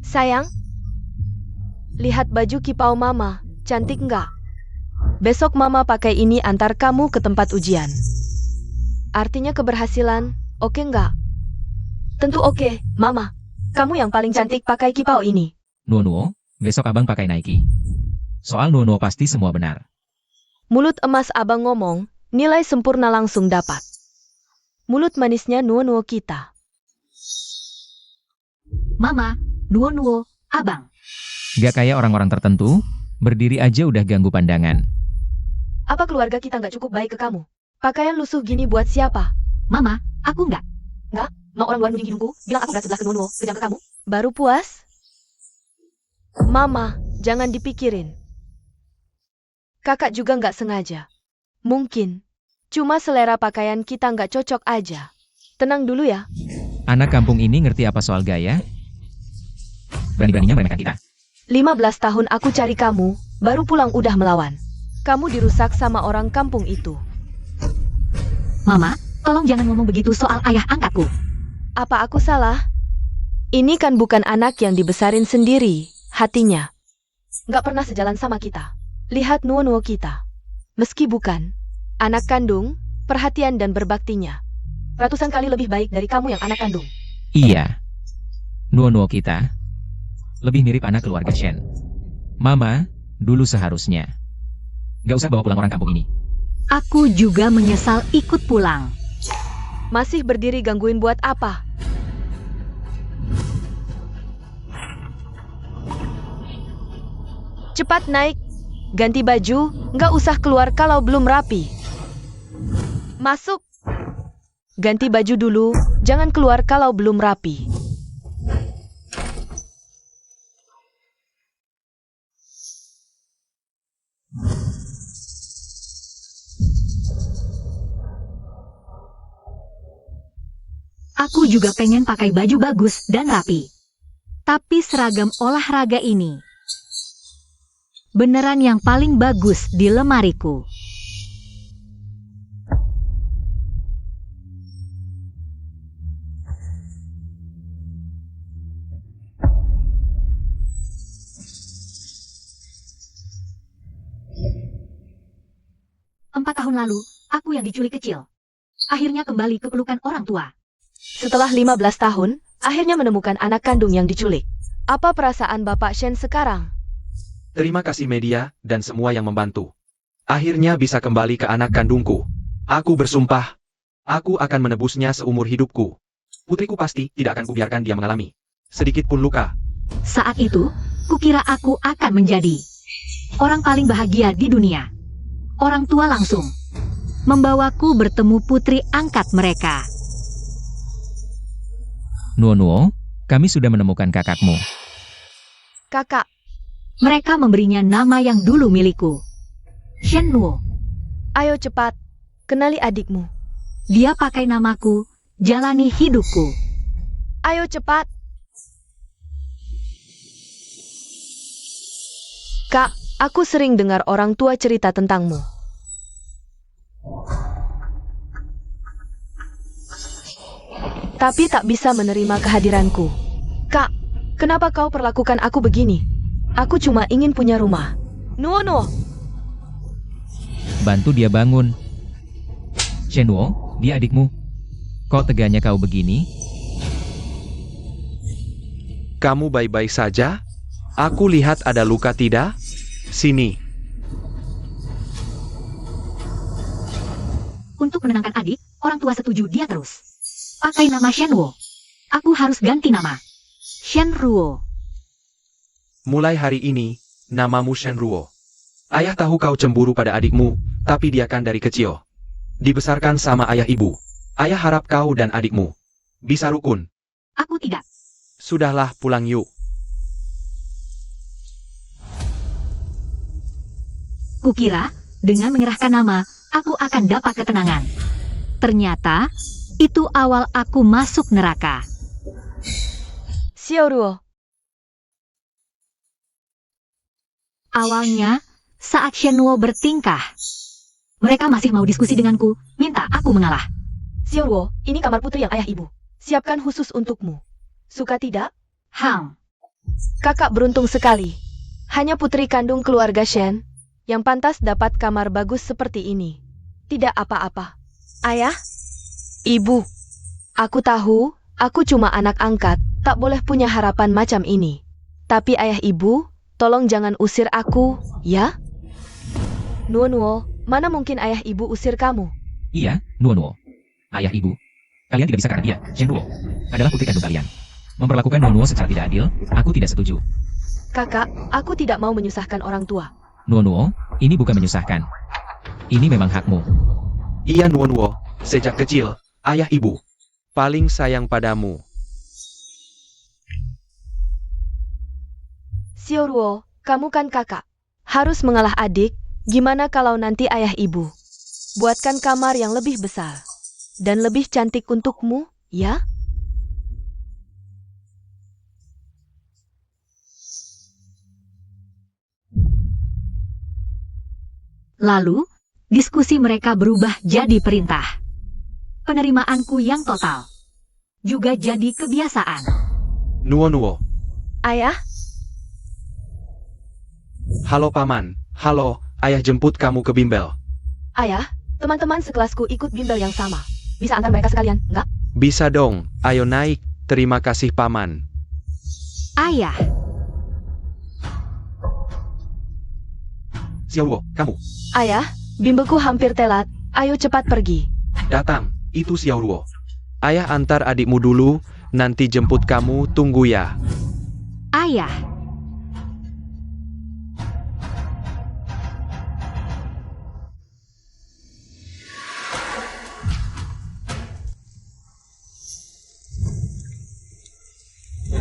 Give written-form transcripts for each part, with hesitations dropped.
Sayang, lihat baju kipau Mama, cantik nggak? Besok Mama pakai ini antar kamu ke tempat ujian. Artinya keberhasilan, oke nggak? Tentu oke, Mama. Kamu yang paling cantik pakai kipau ini. Nuo, besok abang pakai Nike. Soal Nuo pasti semua benar. Mulut emas abang ngomong, nilai sempurna langsung dapat. Mulut manisnya Nuo kita. Mama, Nuo, abang. Gak kayak orang-orang tertentu, berdiri aja udah ganggu pandangan. Apa keluarga kita nggak cukup baik ke kamu? Pakaian lusuh gini buat siapa? Mama, aku nggak. Nggak? Mau orang luar nuding hidungku, bilang aku berat sebelah ke Nuo, kejam ke kamu. Baru puas? Mama, jangan dipikirin. Kakak juga nggak sengaja. Mungkin. Cuma selera pakaian kita nggak cocok aja. Tenang dulu ya. Anak kampung ini ngerti apa soal gaya? Berani-beraninya meremehkan kita. 15 tahun aku cari kamu, baru pulang udah melawan. Kamu dirusak sama orang kampung itu. Mama, tolong jangan ngomong begitu soal ayah angkatku. Apa aku salah? Ini kan bukan anak yang dibesarin sendiri, hatinya. Nggak pernah sejalan sama kita. Lihat Nuo kita. Meski bukan anak kandung, perhatian dan berbaktinya ratusan kali lebih baik dari kamu yang anak kandung. Iya. Nuo kita lebih mirip anak keluarga Shen. Mama, dulu seharusnya gak usah bawa pulang orang kampung ini. Aku juga menyesal ikut pulang. Masih berdiri gangguin buat apa? Cepat naik, ganti baju, nggak usah keluar kalau belum rapi. Masuk. Ganti baju dulu, jangan keluar kalau belum rapi. Aku juga pengen pakai baju bagus dan rapi. Tapi seragam olahraga ini beneran yang paling bagus di lemariku. Empat tahun lalu, aku yang diculik kecil. Akhirnya kembali ke pelukan orang tua. Setelah 15 tahun, akhirnya menemukan anak kandung yang diculik. Apa perasaan Bapak Shen sekarang? Terima kasih media dan semua yang membantu. Akhirnya bisa kembali ke anak kandungku. Aku bersumpah, aku akan menebusnya seumur hidupku. Putriku pasti tidak akan kubiarkan dia mengalami sedikit pun luka. Saat itu, kukira aku akan menjadi orang paling bahagia di dunia. Orang tua langsung membawaku bertemu putri angkat mereka. Nuo, kami sudah menemukan kakakmu. Kakak, Mereka memberinya nama yang dulu milikku. Shen Nuo. ayo cepat, kenali adikmu. Dia pakai namaku, jalani hidupku. Ayo cepat. Kak, aku sering dengar orang tua cerita tentangmu. Tapi tak bisa menerima kehadiranku. Kak, kenapa kau perlakukan aku begini? Aku cuma ingin punya rumah. Nuo. Bantu dia bangun. Shenwo, dia adikmu. Kok teganya kau begini? Kamu baik-baik saja? Aku lihat ada luka tidak? Sini. Untuk menenangkan adik, orang tua setuju dia terus. Pakai nama Shenwo. Aku harus ganti nama. Shenruo. Mulai hari ini, namamu Shenruo. Ayah tahu kau cemburu pada adikmu, tapi dia kan dari kecil dibesarkan sama ayah ibu. Ayah harap kau dan adikmu bisa rukun. Aku tidak. Sudahlah, pulang yuk. Kukira, dengan menyerahkan nama, aku akan dapat ketenangan. Ternyata, itu awal aku masuk neraka. Xiaoruo. Awalnya, saat Shenwo bertingkah, mereka masih mau diskusi denganku, minta aku mengalah. Xiaoruo, ini kamar putri yang ayah ibu siapkan khusus untukmu. Suka tidak? Kakak beruntung sekali. Hanya putri kandung keluarga Shen yang pantas dapat kamar bagus seperti ini. Tidak apa-apa. Ayah? Ibu? Aku tahu, aku cuma anak angkat, tak boleh punya harapan macam ini. Tapi ayah ibu, tolong jangan usir aku, ya? Nuo, mana mungkin ayah ibu usir kamu? Iya, Nuo. Ayah ibu. Kalian tidak bisa karena dia, Shen Ruo, adalah putri kandung kalian. Memperlakukan Nuo secara tidak adil, aku tidak setuju. Kakak, aku tidak mau menyusahkan orang tua. Nuo, ini bukan menyusahkan. Ini memang hakmu. Iya Nuo, sejak kecil, ayah ibu paling sayang padamu. Xiaoruo, kamu kan kakak. Harus mengalah adik, gimana kalau nanti ayah ibu buatkan kamar yang lebih besar dan lebih cantik untukmu, ya? Lalu, diskusi mereka berubah jadi perintah. Penerimaanku yang total juga jadi kebiasaan. Nuo. Ayah? Halo paman. Halo, ayah jemput kamu ke bimbel. Ayah, teman-teman sekelasku ikut bimbel yang sama. Bisa antar mereka sekalian, enggak? Bisa dong, ayo naik. Terima kasih paman. Ayah, Xiaoruo, kamu. Ayah, bimbelku hampir telat. Ayo cepat pergi. Datang, itu Xiaoruo. Ayah antar adikmu dulu, nanti jemput kamu, tunggu ya. ayah,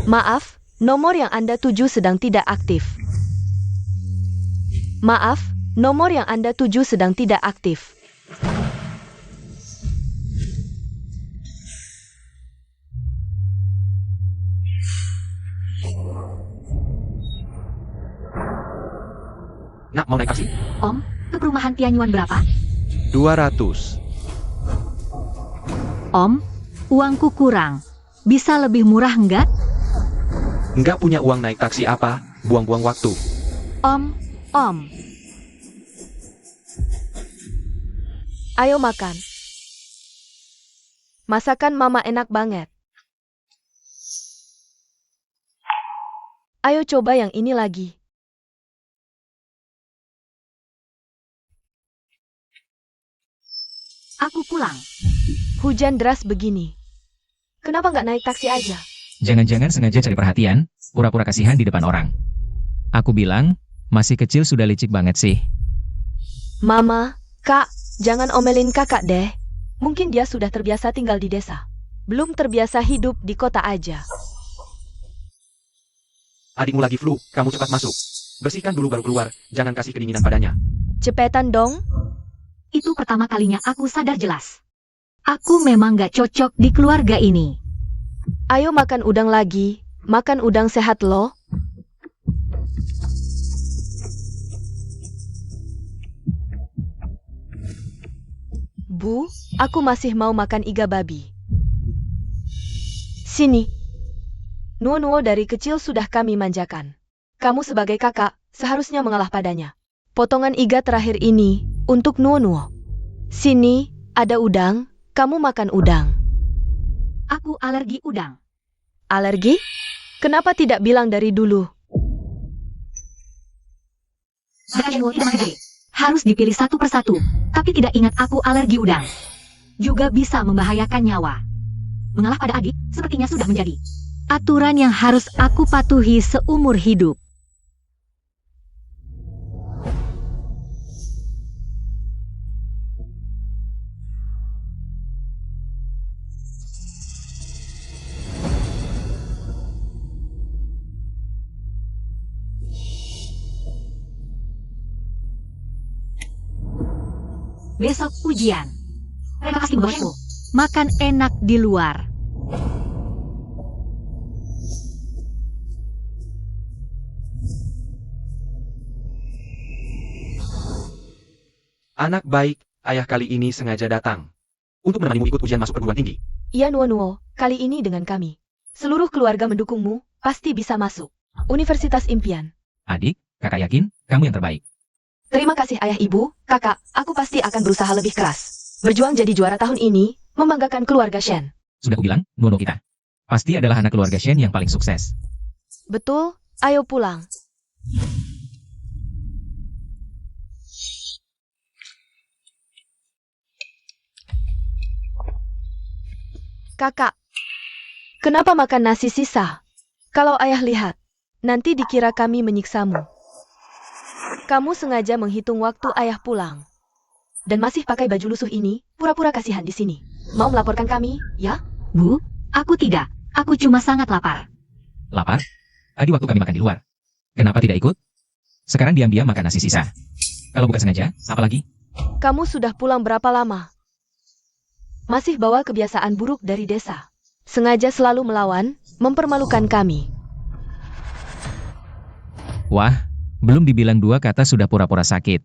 Maaf, nomor yang Anda tuju sedang tidak aktif. Maaf, nomor yang Anda tuju sedang tidak aktif. Nak, mau naik taksi? Om, ke perumahan Tianyuan berapa? 200. Om, uangku kurang. Bisa lebih murah enggak? Nggak punya uang naik taksi apa? Buang-buang waktu. Om. Ayo makan. Masakan mama enak banget. Ayo coba yang ini lagi. Aku pulang. Hujan deras begini. Kenapa nggak naik taksi aja? Jangan-jangan sengaja cari perhatian, pura-pura kasihan di depan orang. Aku bilang, masih kecil sudah licik banget sih. Mama, Kak, jangan omelin kakak deh. Mungkin dia sudah terbiasa tinggal di desa. Belum terbiasa hidup di kota aja. Adikmu lagi flu, kamu cepat masuk. Bersihkan dulu baru keluar, jangan kasih kedinginan padanya. Cepetan dong. Itu pertama kalinya aku sadar jelas. Aku memang gak cocok di keluarga ini. Ayo makan udang lagi. Makan udang sehat loh. Bu, aku masih mau makan iga babi. Sini. Nuo dari kecil sudah kami manjakan. Kamu sebagai kakak, seharusnya mengalah padanya. Potongan iga terakhir ini, untuk Nuo. Sini, ada udang, kamu makan udang. Aku alergi udang. Alergi? Kenapa tidak bilang dari dulu? Harus dipilih satu persatu, tapi tidak ingat aku alergi udang. Juga bisa membahayakan nyawa. Mengalah pada adik, sepertinya sudah menjadi aturan yang harus aku patuhi seumur hidup. Besok ujian. Mereka pasti membawamu. Makan enak di luar. Anak baik, ayah kali ini sengaja datang. untuk menemanimu ikut ujian masuk perguruan tinggi. Iya Nuo, kali ini dengan kami. Seluruh keluarga mendukungmu, pasti bisa masuk Universitas Impian. Adik, kakak yakin kamu yang terbaik. Terima kasih ayah ibu, kakak, aku pasti akan berusaha lebih keras. Berjuang jadi juara tahun ini, membanggakan keluarga Shen. Sudah kubilang, Nuo kita. Pasti adalah anak keluarga Shen yang paling sukses. Betul, ayo pulang. Kakak, kenapa makan nasi sisa? Kalau ayah lihat, nanti dikira kami menyiksamu. Kamu sengaja menghitung waktu ayah pulang. Dan masih pakai baju lusuh ini, pura-pura kasihan di sini. Mau melaporkan kami, ya? Bu, aku tidak. Aku cuma sangat lapar. Lapar? Tadi waktu kami makan di luar. Kenapa tidak ikut? Sekarang diam-diam makan nasi sisa. Kalau bukan sengaja, apa lagi? Kamu sudah pulang berapa lama? Masih bawa kebiasaan buruk dari desa. Sengaja selalu melawan, mempermalukan kami. Wah, belum dibilang dua kata sudah pura-pura sakit.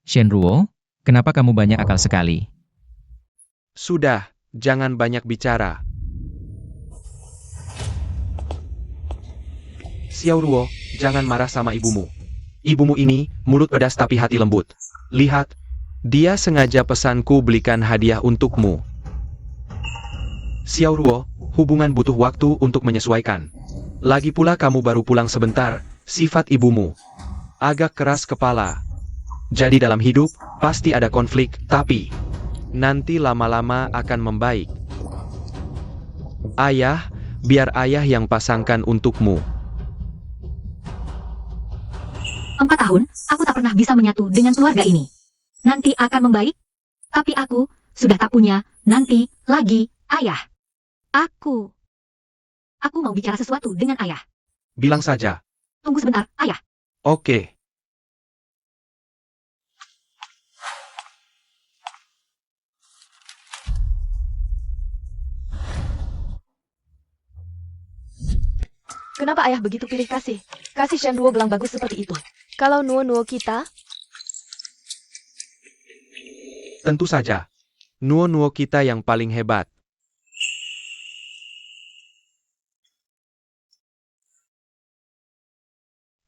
Shenruo, kenapa kamu banyak akal sekali? Sudah, jangan banyak bicara. Xiao Ruo, jangan marah sama ibumu. Ibumu ini, mulut pedas tapi hati lembut. Lihat, dia sengaja pesanku belikan hadiah untukmu. Xiao Ruo, hubungan butuh waktu untuk menyesuaikan. Lagi pula kamu baru pulang sebentar, sifat ibumu agak keras kepala. Jadi dalam hidup, pasti ada konflik, tapi nanti lama-lama akan membaik. Ayah, biar ayah yang pasangkan untukmu. 4 tahun, aku tak pernah bisa menyatu dengan keluarga ini. Nanti akan membaik. Tapi aku sudah tak punya nanti lagi ayah. Aku mau bicara sesuatu dengan ayah. Bilang saja. Tunggu sebentar, ayah. Oke. Kenapa ayah begitu pilih kasih? Kasih Shenruo gelang bagus seperti itu. Kalau Nuo kita, Tentu saja. Nuo kita yang paling hebat.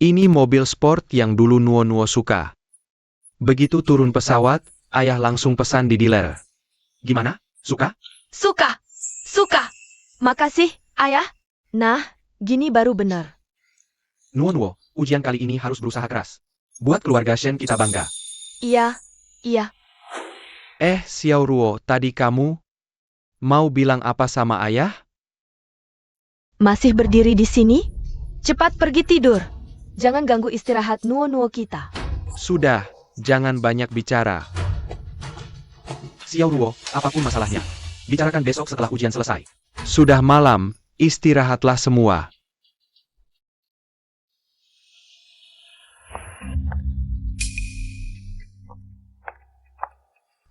Ini mobil sport yang dulu Nuo suka. Begitu turun pesawat, ayah langsung pesan di dealer. Gimana? Suka? suka. Makasih, ayah. Nah, gini baru benar. Nuo, ujian kali ini harus berusaha keras. Buat keluarga Shen kita bangga. Iya. Xiao Ruo, tadi kamu mau bilang apa sama ayah? Masih berdiri di sini? Cepat pergi tidur. Jangan ganggu istirahat Nuo kita. Sudah, jangan banyak bicara. Xiao Ruo, apapun masalahnya, bicarakan besok setelah ujian selesai. Sudah malam, istirahatlah semua.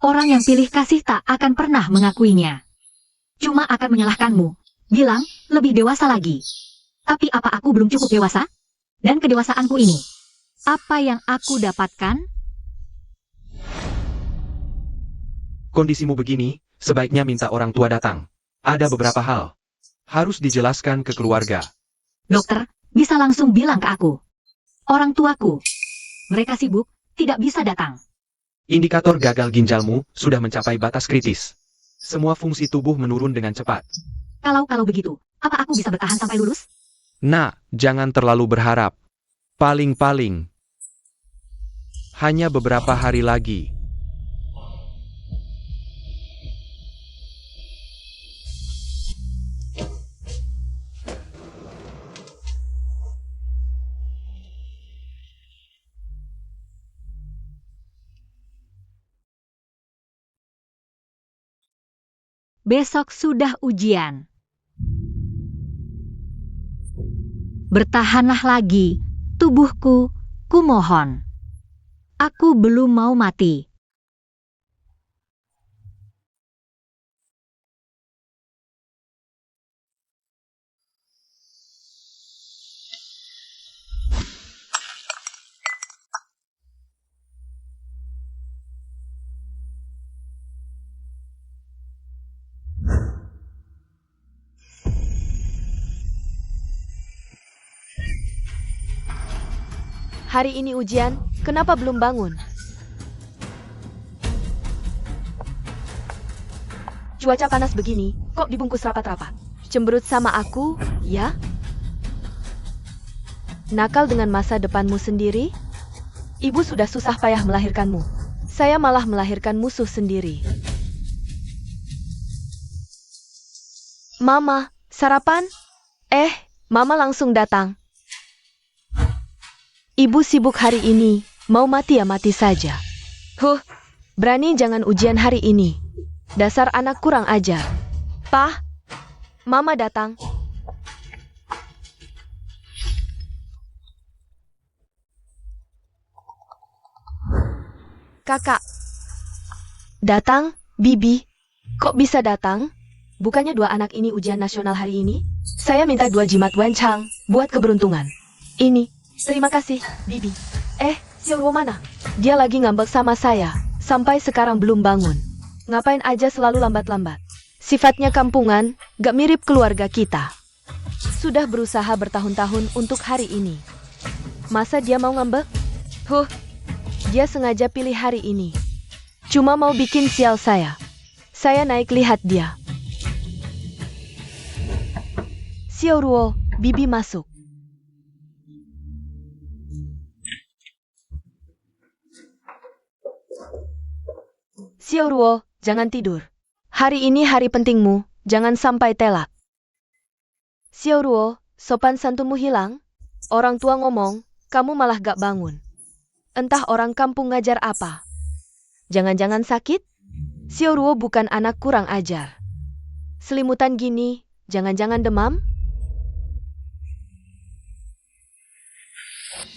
Orang yang pilih kasih tak akan pernah mengakuinya. Cuma akan menyalahkanmu. Bilang, lebih dewasa lagi. Tapi apa aku belum cukup dewasa? Dan kedewasaanku ini, apa yang aku dapatkan? Kondisimu begini, sebaiknya minta orang tua datang. Ada beberapa hal harus dijelaskan ke keluarga. Dokter, bisa langsung bilang ke aku. Orang tuaku, mereka sibuk, tidak bisa datang. Indikator gagal ginjalmu sudah mencapai batas kritis. Semua fungsi tubuh menurun dengan cepat. Kalau begitu, apa aku bisa bertahan sampai lulus? Nah, jangan terlalu berharap. Paling-paling hanya beberapa hari lagi. Besok sudah ujian. Bertahanlah lagi, tubuhku, kumohon. Aku belum mau mati. Hari ini ujian, kenapa belum bangun? Cuaca panas begini, kok dibungkus rapat-rapat? Cemberut sama aku, ya? Nakal dengan masa depanmu sendiri? Ibu sudah susah payah melahirkanmu. Saya malah melahirkan musuh sendiri. Mama, sarapan? Mama langsung datang. Ibu sibuk hari ini, mau mati ya mati saja. Berani jangan ujian hari ini. Dasar anak kurang ajar. Pak, Mama datang. Kakak. Datang, Bibi. Kok bisa datang? Bukannya 2 anak ini ujian nasional hari ini? Saya minta 2 jimat wencang, buat keberuntungan. Ini, terima kasih, Bibi. Xiaoruo mana? Dia lagi ngambek sama saya, sampai sekarang belum bangun. Ngapain aja selalu lambat-lambat. Sifatnya kampungan, gak mirip keluarga kita. Sudah berusaha bertahun-tahun untuk hari ini. Masa dia mau ngambek? Dia sengaja pilih hari ini. Cuma mau bikin sial saya. Saya naik lihat dia. Xiaoruo, Bibi masuk. Xiaoruo, jangan tidur. Hari ini hari pentingmu, jangan sampai telat. Xiaoruo, sopan santunmu hilang? Orang tua ngomong, kamu malah gak bangun. Entah orang kampung ngajar apa. Jangan-jangan sakit? Xiaoruo bukan anak kurang ajar. Selimutan gini, jangan-jangan demam?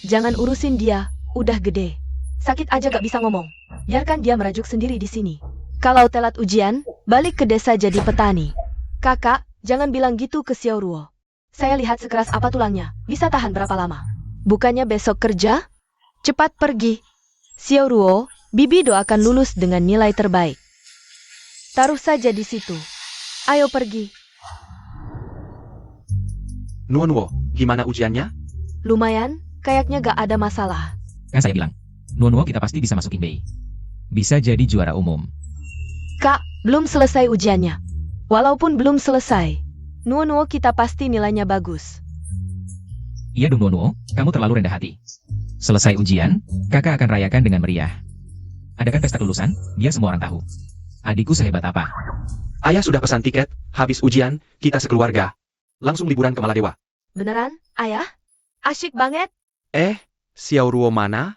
Jangan urusin dia, udah gede. Sakit aja gak bisa ngomong. Biarkan dia merajuk sendiri di sini. Kalau telat ujian, balik ke desa jadi petani. Kakak, jangan bilang gitu ke Xiaoruo. Saya lihat sekeras apa tulangnya, bisa tahan berapa lama. Bukannya besok kerja? Cepat pergi. Xiaoruo, Bibi doakan lulus dengan nilai terbaik. Taruh saja di situ. Ayo pergi. Nuonuo, gimana ujiannya? Lumayan, kayaknya gak ada masalah. Kan saya bilang, Nuonuo kita pasti bisa masukin Bei. Bisa jadi juara umum. Kak, belum selesai ujiannya. Walaupun belum selesai, Nuonuo kita pasti nilainya bagus. Iya dong Nuonuo, kamu terlalu rendah hati. Selesai ujian, kakak akan rayakan dengan meriah. Adakan pesta kelulusan, biar semua orang tahu. Adikku sehebat apa. Ayah sudah pesan tiket, habis ujian, kita sekeluarga. Langsung liburan ke Maladewa. Beneran, Ayah? Asyik banget. Xiaoruo mana?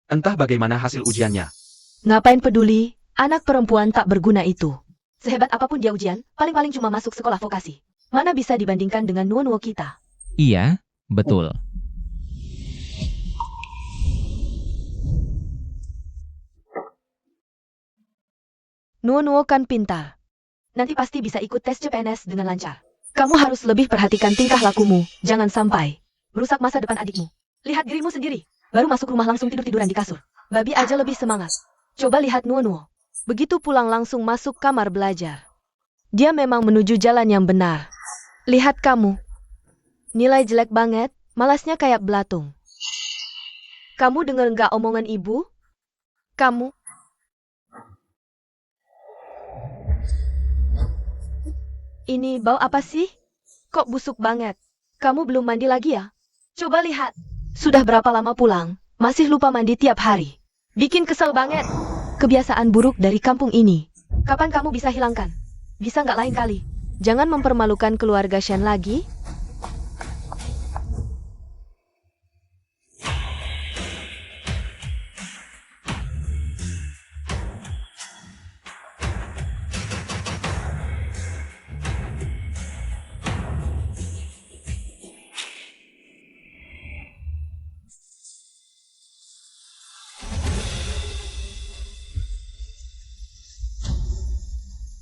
Entah bagaimana hasil ujiannya. Ngapain peduli, anak perempuan tak berguna itu. Sehebat apapun dia ujian, paling-paling cuma masuk sekolah vokasi. Mana bisa dibandingkan dengan Nuonuo kita? Iya, betul. Nuonuo kan pintar. Nanti pasti bisa ikut tes CPNS dengan lancar. Kamu harus lebih perhatikan tingkah lakumu, jangan sampai merusak masa depan adikmu. Lihat dirimu sendiri, baru masuk rumah langsung tidur-tiduran di kasur. Babi aja lebih semangat. Coba lihat Nuonuo. Begitu pulang langsung masuk kamar belajar. Dia memang menuju jalan yang benar. Lihat kamu. Nilai jelek banget, malasnya kayak belatung. Kamu denger nggak omongan ibu? Kamu. Ini bau apa sih? Kok busuk banget? Kamu belum mandi lagi ya? Coba lihat. Sudah berapa lama pulang, masih lupa mandi tiap hari. Bikin kesel banget. Kebiasaan buruk dari kampung ini. Kapan kamu bisa hilangkan? Bisa nggak lain kali? Jangan mempermalukan keluarga Shen lagi.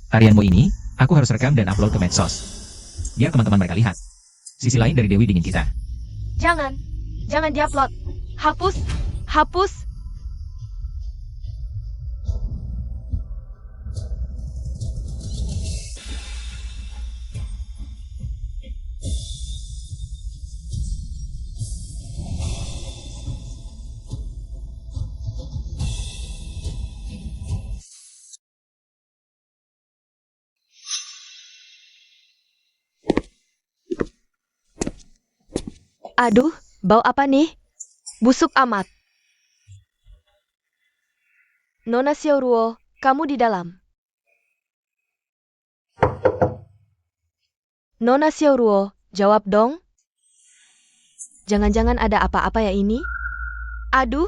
Tarianmu ini, aku harus rekam dan upload ke medsos. Biar teman-teman mereka lihat. Sisi lain dari Dewi Dingin kita. Jangan diupload. Hapus. Aduh, bau apa nih? Busuk amat. Nona Xiaoruo, kamu di dalam. Nona Xiaoruo, jawab dong. Jangan-jangan ada apa-apa ya ini? Aduh.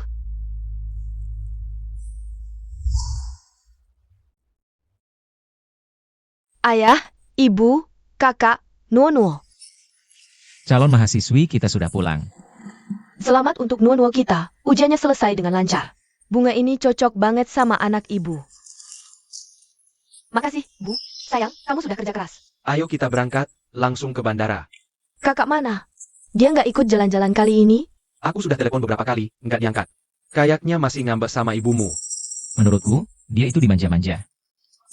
Ayah, ibu, kakak, Nuo. Calon mahasiswi kita sudah pulang. Selamat untuk Nuo kita, ujiannya selesai dengan lancar. Bunga ini cocok banget sama anak ibu. Makasih, Bu. Sayang, kamu sudah kerja keras. Ayo kita berangkat, langsung ke bandara. Kakak mana? Dia nggak ikut jalan-jalan kali ini? Aku sudah telepon beberapa kali, nggak diangkat. Kayaknya masih ngambek sama ibumu. Menurutku, dia itu dimanja-manja.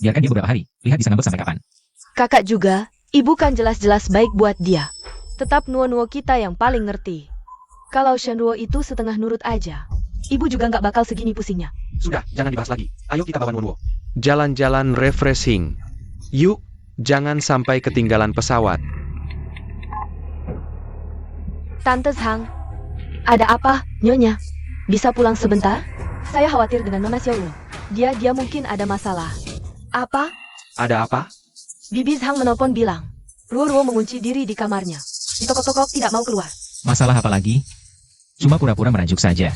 Biarkan dia beberapa hari, lihat bisa ngambek sampai kapan. Kakak juga, ibu kan jelas-jelas baik buat dia. Tetap Nuo kita yang paling ngerti. Kalau Shenruo itu setengah nurut aja, ibu juga nggak bakal segini pusingnya. Sudah, jangan dibahas lagi. Ayo kita bawa Nuo. Jalan-jalan refreshing. Yuk, jangan sampai ketinggalan pesawat. Tante Zhang, ada apa, Nyonya? Bisa pulang sebentar? Saya khawatir dengan Nona Xiaoruo. Dia mungkin ada masalah. Apa? Ada apa? Bibi Zhang menelpon bilang, Ruo mengunci diri di kamarnya. Ditokok-tokok tidak mau keluar. Masalah apa lagi? Cuma pura-pura merajuk saja.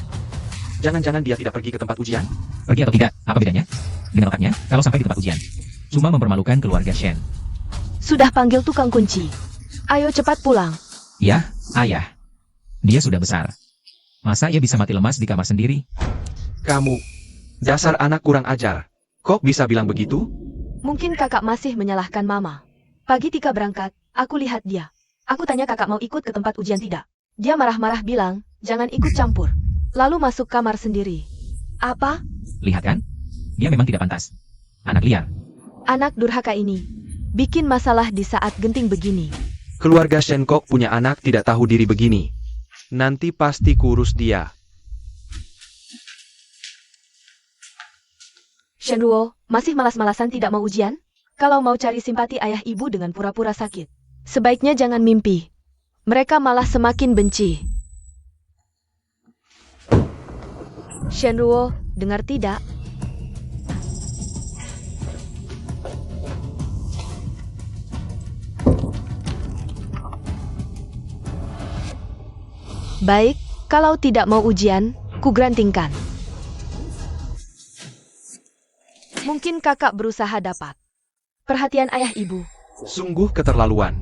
Jangan-jangan dia tidak pergi ke tempat ujian? Pergi atau tidak, apa bedanya? Dengan otaknya, kalau sampai di tempat ujian. Cuma mempermalukan keluarga Shen. Sudah panggil tukang kunci. Ayo cepat pulang. Ya, ayah. Dia sudah besar. Masa ia bisa mati lemas di kamar sendiri? Kamu, dasar anak kurang ajar. Kok bisa bilang begitu? Mungkin kakak masih menyalahkan mama. Pagi Tika berangkat, aku lihat dia. Aku tanya kakak mau ikut ke tempat ujian tidak. Dia marah-marah bilang, jangan ikut campur. Lalu masuk kamar sendiri. Apa? Lihat kan? Dia memang tidak pantas. Anak liar. Anak durhaka ini. Bikin masalah di saat genting begini. Keluarga Shenkok punya anak tidak tahu diri begini. Nanti pasti kurus dia. Shenruo, masih malas-malasan tidak mau ujian? Kalau mau cari simpati ayah ibu dengan pura-pura sakit, sebaiknya jangan mimpi. Mereka malah semakin benci. Shenruo, dengar tidak? Baik, kalau tidak mau ujian, ku grantingkan. Mungkin kakak berusaha dapat perhatian ayah ibu. Sungguh keterlaluan.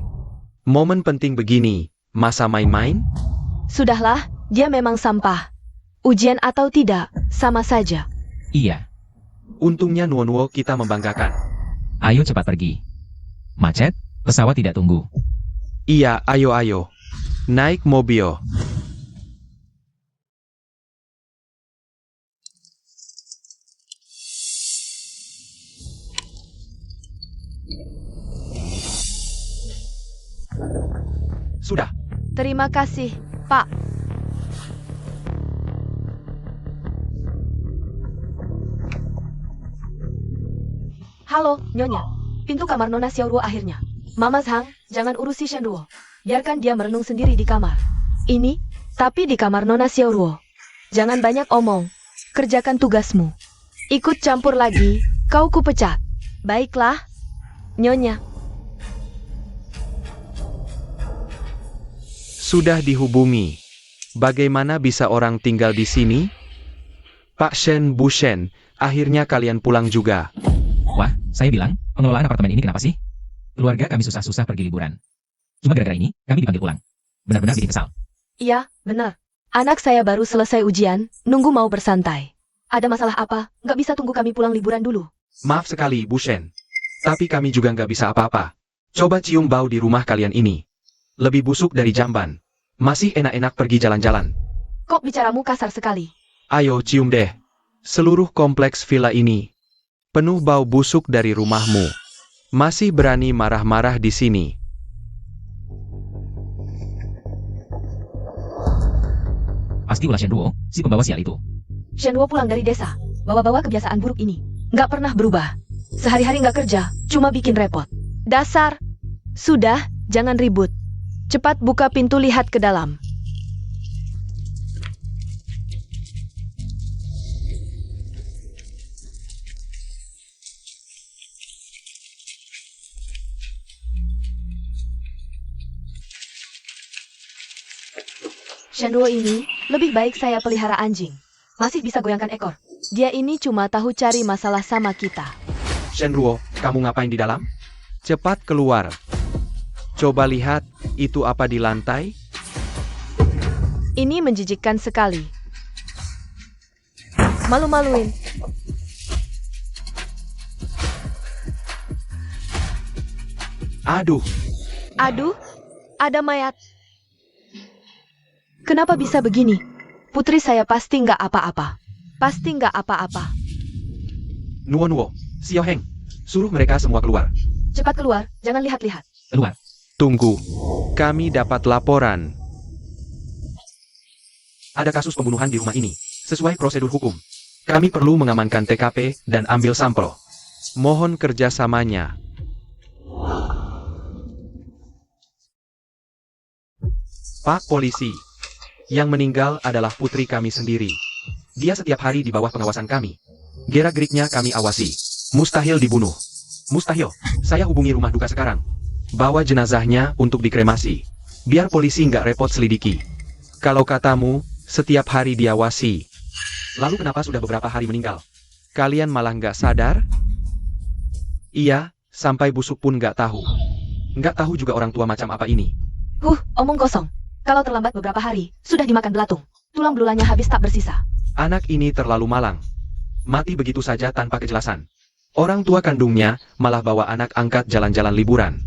Momen penting begini, masa main-main? Sudahlah, dia memang sampah. Ujian atau tidak, sama saja. Iya. Untungnya Nuo kita membanggakan. Ayo cepat pergi. Macet, pesawat tidak tunggu. Iya, ayo. Naik mobil. Sudah. Terima kasih, Pak. Halo, Nyonya. Pintu kamar Nona Xiaoruo akhirnya. Mama Zhang, jangan urusi Shenruo. Biarkan dia merenung sendiri di kamar. Ini, tapi di kamar Nona Xiaoruo. Jangan banyak omong. Kerjakan tugasmu. Ikut campur lagi, kau kupecat. Baiklah, Nyonya. Sudah dihubungi. Bagaimana bisa orang tinggal di sini? Pak Shen, Bu Shen, akhirnya kalian pulang juga. Wah, saya bilang, pengelolaan apartemen ini kenapa sih? Keluarga kami susah-susah pergi liburan. Cuma gara-gara ini, kami dipanggil pulang. Benar-benar bikin kesal. Iya, benar. Anak saya baru selesai ujian, nunggu mau bersantai. Ada masalah apa? Nggak bisa tunggu kami pulang liburan dulu. Maaf sekali, Bu Shen. Tapi kami juga nggak bisa apa-apa. Coba cium bau di rumah kalian ini. Lebih busuk dari jamban. Masih enak-enak pergi jalan-jalan. Kok bicaramu kasar sekali? Ayo cium deh. Seluruh kompleks villa ini penuh bau busuk dari rumahmu. Masih berani marah-marah di sini. Pasti ulah Shenruo, si pembawa sial itu. Shenruo pulang dari desa, bawa-bawa kebiasaan buruk ini. Nggak pernah berubah. Sehari-hari nggak kerja, cuma bikin repot. Dasar. Sudah, jangan ribut. Cepat buka pintu lihat ke dalam. Shenruo ini, lebih baik saya pelihara anjing. Masih bisa goyangkan ekor. Dia ini cuma tahu cari masalah sama kita. Shenruo, kamu ngapain di dalam? Cepat keluar. Coba lihat, itu apa di lantai? Ini menjijikkan sekali. Malu-maluin. Aduh, Aduh, ada mayat. Kenapa bisa begini? Putri saya pasti nggak apa-apa. Pasti nggak apa-apa. Nuo, Xiao Heng, suruh mereka semua keluar. Cepat keluar, jangan lihat-lihat. Keluar. Tunggu, kami dapat laporan. Ada kasus pembunuhan di rumah ini, sesuai prosedur hukum. Kami perlu mengamankan TKP dan ambil sampel. Mohon kerjasamanya. Pak Polisi, yang meninggal adalah putri kami sendiri. Dia setiap hari di bawah pengawasan kami. Gerak-geriknya kami awasi. Mustahil dibunuh. Mustahil. Saya hubungi rumah duka sekarang. Bawa jenazahnya untuk dikremasi. Biar polisi nggak repot selidiki. Kalau katamu, setiap hari diawasi. Lalu kenapa sudah beberapa hari meninggal? Kalian malah nggak sadar? Iya, sampai busuk pun nggak tahu. Nggak tahu juga orang tua macam apa ini. Omong kosong. Kalau terlambat beberapa hari, sudah dimakan belatung. Tulang belulanya habis tak bersisa. Anak ini terlalu malang. Mati begitu saja tanpa kejelasan. Orang tua kandungnya malah bawa anak angkat jalan-jalan liburan.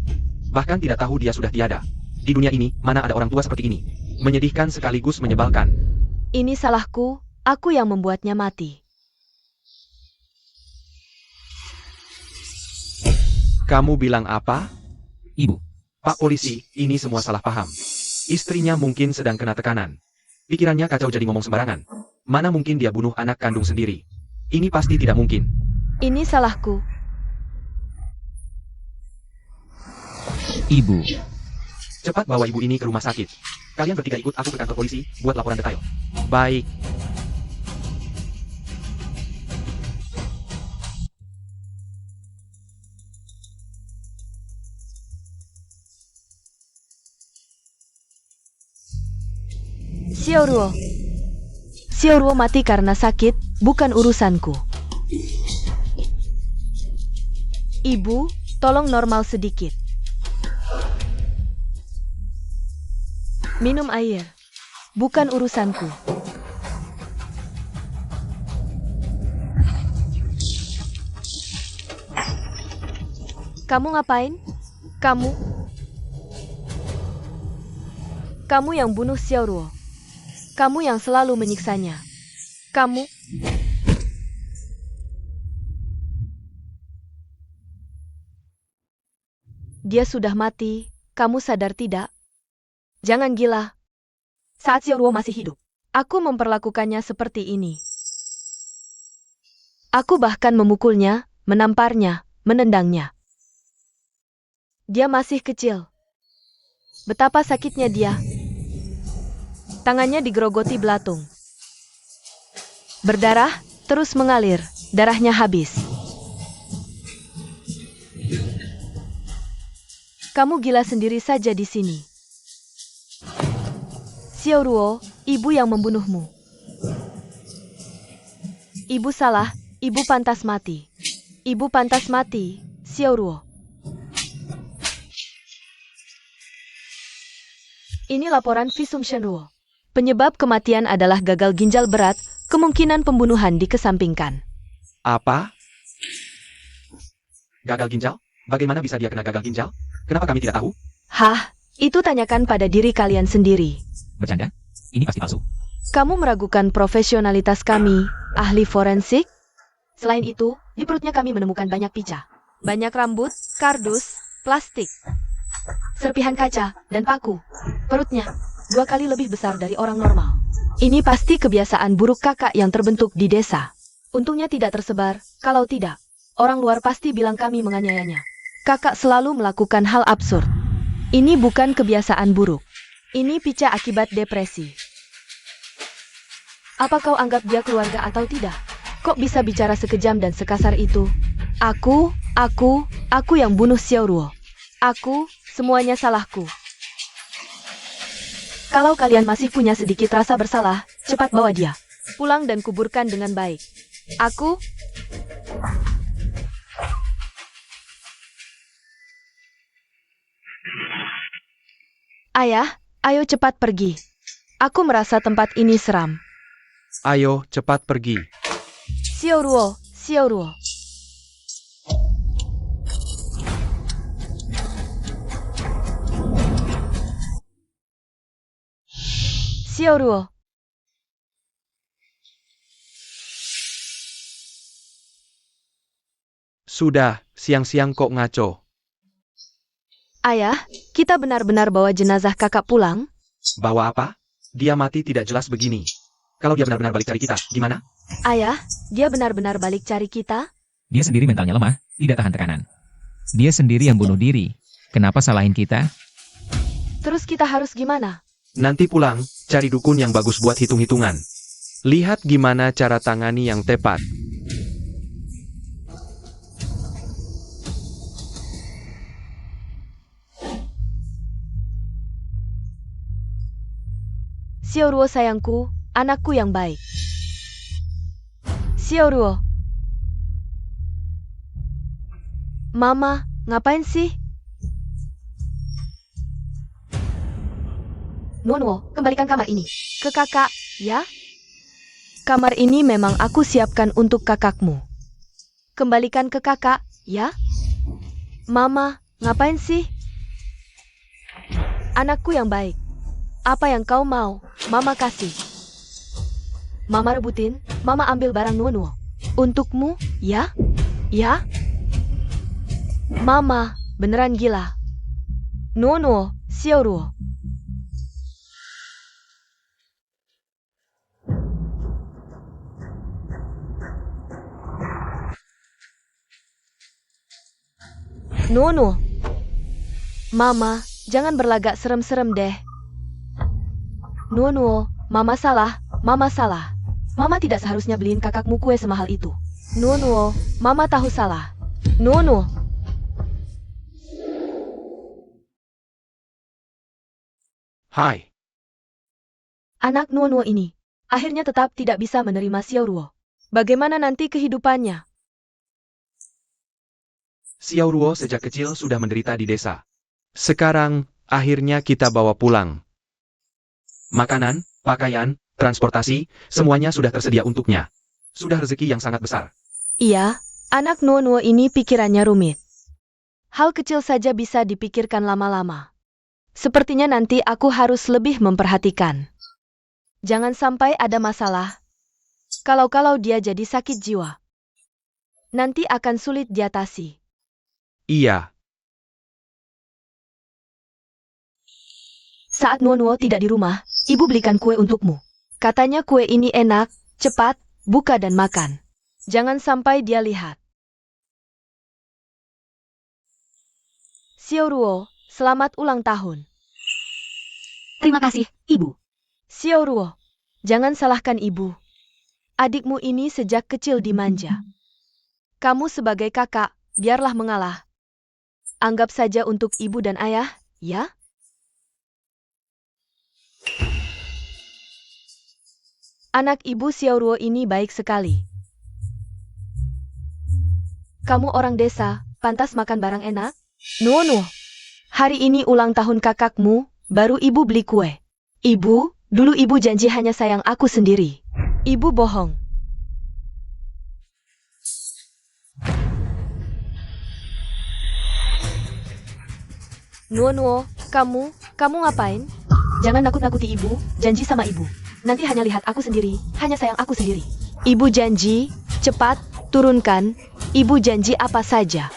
Bahkan tidak tahu dia sudah tiada. Di dunia ini, mana ada orang tua seperti ini. Menyedihkan sekaligus menyebalkan. Ini salahku, aku yang membuatnya mati. Kamu bilang apa? Ibu. Pak Polisi, ini semua salah paham. Istrinya mungkin sedang kena tekanan. Pikirannya kacau jadi ngomong sembarangan. Mana mungkin dia bunuh anak kandung sendiri. Ini pasti tidak mungkin. Ini salahku. Ibu. Cepat bawa ibu ini ke rumah sakit. Kalian bertiga ikut aku ke kantor polisi, buat laporan detail. Baik. Xiaoruo mati karena sakit, bukan urusanku. Ibu, tolong normal sedikit. Minum air. Bukan urusanku. Kamu ngapain? Kamu yang bunuh Xiaoruo. Kamu yang selalu menyiksanya. Kamu... Dia sudah mati, kamu sadar tidak? Jangan gila. Saat Xiaoruo masih hidup, aku memperlakukannya seperti ini. Aku bahkan memukulnya, menamparnya, menendangnya. Dia masih kecil. Betapa sakitnya dia. Tangannya digerogoti belatung. Berdarah, terus mengalir, darahnya habis. Kamu gila sendiri saja di sini. Xiaoruo, ibu yang membunuhmu. Ibu salah, ibu pantas mati. Ibu pantas mati, Xiaoruo. Ini laporan visum Shenruo. Penyebab kematian adalah gagal ginjal berat, kemungkinan pembunuhan dikesampingkan. Apa? Gagal ginjal? Bagaimana bisa dia kena gagal ginjal? Kenapa kami tidak tahu? Hah, itu tanyakan pada diri kalian sendiri. Bercanda? Ini pasti palsu. Kamu meragukan profesionalitas kami, ahli forensik? Selain itu, di perutnya kami menemukan banyak pica. Banyak rambut, kardus, plastik, serpihan kaca, dan paku. Perutnya 2 kali lebih besar dari orang normal. Ini pasti kebiasaan buruk kakak yang terbentuk di desa. Untungnya tidak tersebar, kalau tidak, orang luar pasti bilang kami menganiayanya. Kakak selalu melakukan hal absurd. Ini bukan kebiasaan buruk. Ini pica akibat depresi. Apa kau anggap dia keluarga atau tidak? Kok bisa bicara sekejam dan sekasar itu? Aku yang bunuh Xiaoruo. Semuanya salahku. Kalau kalian masih punya sedikit rasa bersalah, cepat bawa dia pulang dan kuburkan dengan baik. Aku... Ayah, ayo cepat pergi. Aku merasa tempat ini seram. Ayo, cepat pergi. Xiaoruo, Xiaoruo. Xiaoruo. Sudah, siang-siang kok ngaco. Ayah, kita benar-benar bawa jenazah kakak pulang? Bawa apa? Dia mati tidak jelas begini. Kalau dia benar-benar balik cari kita, gimana? Ayah, dia benar-benar balik cari kita? Dia sendiri mentalnya lemah, tidak tahan tekanan. Dia sendiri yang bunuh diri. Kenapa salahin kita? Terus kita harus gimana? Nanti pulang, cari dukun yang bagus buat hitung-hitungan. Lihat gimana cara tangani yang tepat. Xiaoruo sayangku, anakku yang baik. Xiaoruo. Mama, ngapain sih? Nuonuo, kembalikan kamar ini. Ke kakak, ya? Kamar ini memang aku siapkan untuk kakakmu. Kembalikan ke kakak, ya? Mama, ngapain sih? Anakku yang baik. Apa yang kau mau, Mama kasih. Mama rebutin, Mama ambil barang Nuonuo. Untukmu, ya? Ya? Mama, beneran gila. Nuonuo, Xiaoruo. Nuonuo. Mama, jangan berlagak serem-serem deh. Nuonuo, Mama salah, Mama salah. Mama tidak seharusnya beliin kakakmu kue semahal itu. Nuonuo, Mama tahu salah. Nuonuo. Hai, Anak Nuonuo ini, akhirnya tetap tidak bisa menerima Xiaoruo. Bagaimana nanti kehidupannya? Xiaoruo sejak kecil sudah menderita di desa. Sekarang, akhirnya kita bawa pulang. Makanan, pakaian, transportasi, semuanya sudah tersedia untuknya. Sudah rezeki yang sangat besar. Iya, anak Nuonuo ini pikirannya rumit. Hal kecil saja bisa dipikirkan lama-lama. Sepertinya nanti aku harus lebih memperhatikan. Jangan sampai ada masalah. Kalau dia jadi sakit jiwa, nanti akan sulit diatasi. Iya, Saat Nuonuo tidak di rumah, ibu belikan kue untukmu. Katanya kue ini enak, cepat, buka dan makan. Jangan sampai dia lihat. Xiaoruo, selamat ulang tahun. Terima kasih, Ibu. Xiaoruo, jangan salahkan ibu. Adikmu ini sejak kecil dimanja. Kamu sebagai kakak, biarlah mengalah. Anggap saja untuk ibu dan ayah, ya? Anak ibu Xiaoruo ini baik sekali. Kamu orang desa, pantas makan barang enak? Nuonuo, hari ini ulang tahun kakakmu, baru ibu beli kue. Ibu, dulu ibu janji hanya sayang aku sendiri. Ibu bohong. Nuonuo, kamu ngapain? Jangan nakut-nakuti ibu, janji sama ibu. Nanti hanya lihat aku sendiri, hanya sayang aku sendiri. Ibu janji, cepat, turunkan. Ibu janji apa saja.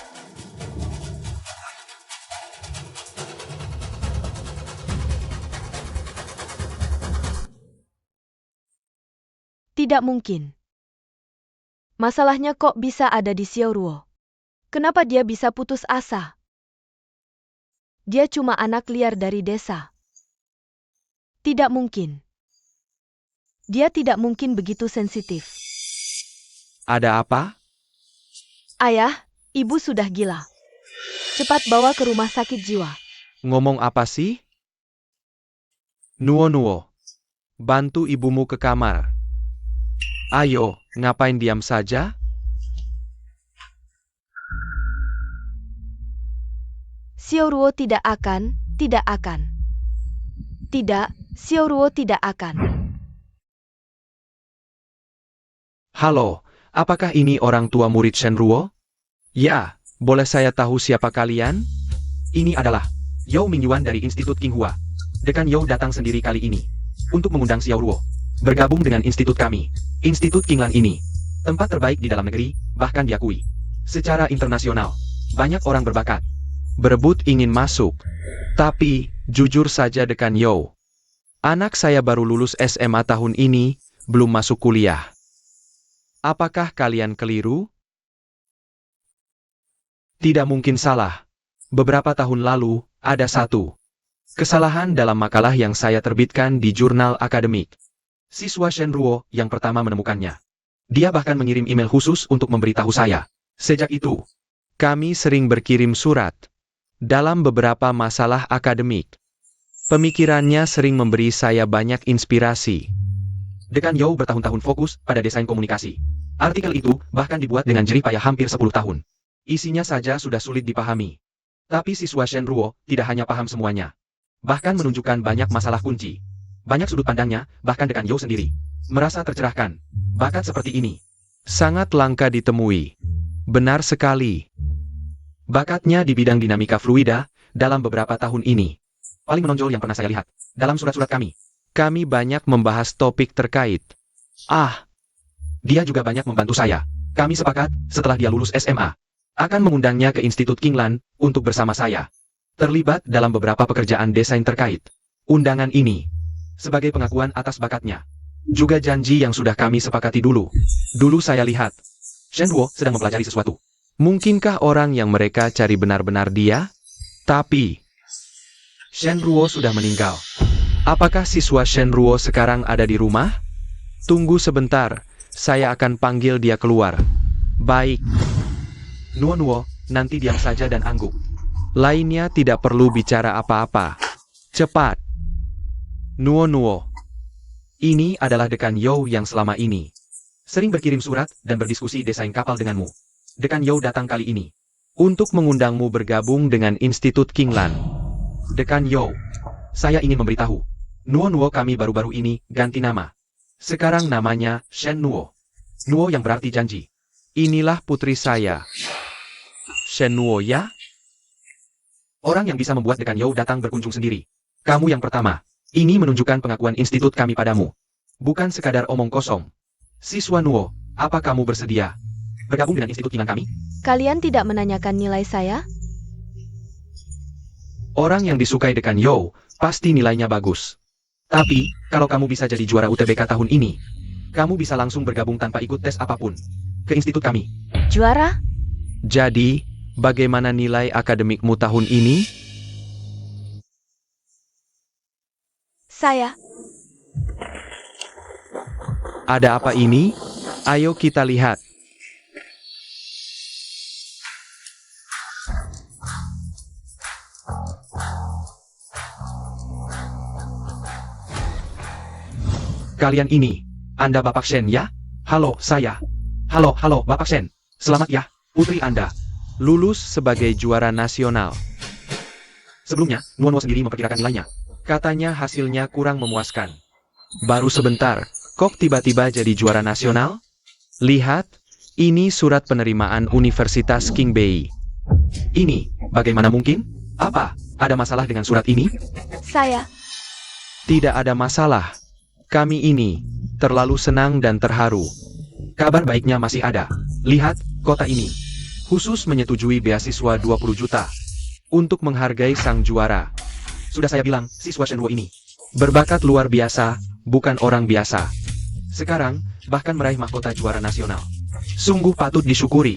Tidak mungkin. Masalahnya kok bisa ada di Xiaoruo? Kenapa dia bisa putus asa? Dia cuma anak liar dari desa. Tidak mungkin. Dia tidak mungkin begitu sensitif. ada apa? Ayah, ibu sudah gila. Cepat bawa ke rumah sakit jiwa. Ngomong apa sih? Nuo, bantu ibumu ke kamar. Ayo, ngapain diam saja? Xiaoruo tidak akan. Tidak, Xiaoruo tidak akan. Halo, apakah ini orang tua murid Shenruo? Ya, boleh saya tahu siapa kalian? Ini adalah Yao Mingyuan dari Institut Qinghua. Dekan Yao datang sendiri kali ini untuk mengundang Xiaoruo bergabung dengan institut kami. Institut Qinglan ini tempat terbaik di dalam negeri, bahkan diakui secara internasional. Banyak orang berbakat berebut ingin masuk. Tapi, jujur saja Dekan Yao, anak saya baru lulus SMA tahun ini, belum masuk kuliah. Apakah kalian keliru? Tidak mungkin salah. Beberapa tahun lalu, ada satu kesalahan dalam makalah yang saya terbitkan di jurnal akademik. Siswa Shenruo yang pertama menemukannya. Dia bahkan mengirim email khusus untuk memberitahu saya. Sejak itu, kami sering berkirim surat. Dalam beberapa masalah akademik, pemikirannya sering memberi saya banyak inspirasi. Dekan Yao bertahun-tahun fokus pada desain komunikasi. Artikel itu bahkan dibuat dengan jerih payah hampir 10 tahun. Isinya saja sudah sulit dipahami. Tapi siswa Shenruo tidak hanya paham semuanya. Bahkan menunjukkan banyak masalah kunci. Banyak sudut pandangnya, bahkan Dekan Yao sendiri merasa tercerahkan. Bakat seperti ini sangat langka ditemui. Benar sekali. Bakatnya di bidang dinamika fluida dalam beberapa tahun ini paling menonjol yang pernah saya lihat. Dalam surat-surat kami banyak membahas topik terkait. Dia juga banyak membantu saya. Kami sepakat, setelah dia lulus SMA, akan mengundangnya ke Institut Qinglan untuk bersama saya terlibat dalam beberapa pekerjaan desain terkait. Undangan ini sebagai pengakuan atas bakatnya. Juga janji yang sudah kami sepakati dulu. Dulu saya lihat, Shenruo sedang mempelajari sesuatu. Mungkinkah orang yang mereka cari benar-benar dia? Tapi, Shenruo sudah meninggal. Apakah siswa Shenruo sekarang ada di rumah? Tunggu sebentar, saya akan panggil dia keluar. Baik. Nuo, nanti diam saja dan angguk. Lainnya tidak perlu bicara apa-apa. Cepat. Nuo. Ini adalah Dekan Yao yang selama ini sering berkirim surat dan berdiskusi desain kapal denganmu. Dekan Yao datang kali ini untuk mengundangmu bergabung dengan Institut Qinglan. Dekan Yao, saya ingin memberitahu. Nuo kami baru-baru ini ganti nama. Sekarang namanya Shen Nuo. Nuo yang berarti janji. Inilah putri saya. Shen Nuo ya? Orang yang bisa membuat Dekan Yao datang berkunjung sendiri. Kamu yang pertama. Ini menunjukkan pengakuan institut kami padamu. Bukan sekadar omong kosong. Siswa Nuo, apa kamu bersedia bergabung dengan institut Qinglan kami? Kalian tidak menanyakan nilai saya? Orang yang disukai Dekan Yao, pasti nilainya bagus. Tapi, kalau kamu bisa jadi juara UTBK tahun ini, kamu bisa langsung bergabung tanpa ikut tes apapun ke institut kami. Juara? Jadi, bagaimana nilai akademikmu tahun ini? Saya. Ada apa ini? Ayo kita lihat. Kalian ini, Anda Bapak Shen ya? Halo, saya. Halo, Bapak Shen. Selamat ya, putri Anda lulus sebagai juara nasional. Sebelumnya, Nuo sendiri memperkirakan nilainya. Katanya hasilnya kurang memuaskan. Baru sebentar, kok tiba-tiba jadi juara nasional? Lihat, ini surat penerimaan Universitas Qingbei. Ini, bagaimana mungkin? Apa, ada masalah dengan surat ini? Saya. Tidak ada masalah. Kami ini terlalu senang dan terharu. Kabar baiknya masih ada. Lihat, kota ini khusus menyetujui beasiswa 20 juta untuk menghargai sang juara. Sudah saya bilang, siswa Shenruo ini berbakat luar biasa, bukan orang biasa. Sekarang, bahkan meraih mahkota juara nasional. Sungguh patut disyukuri.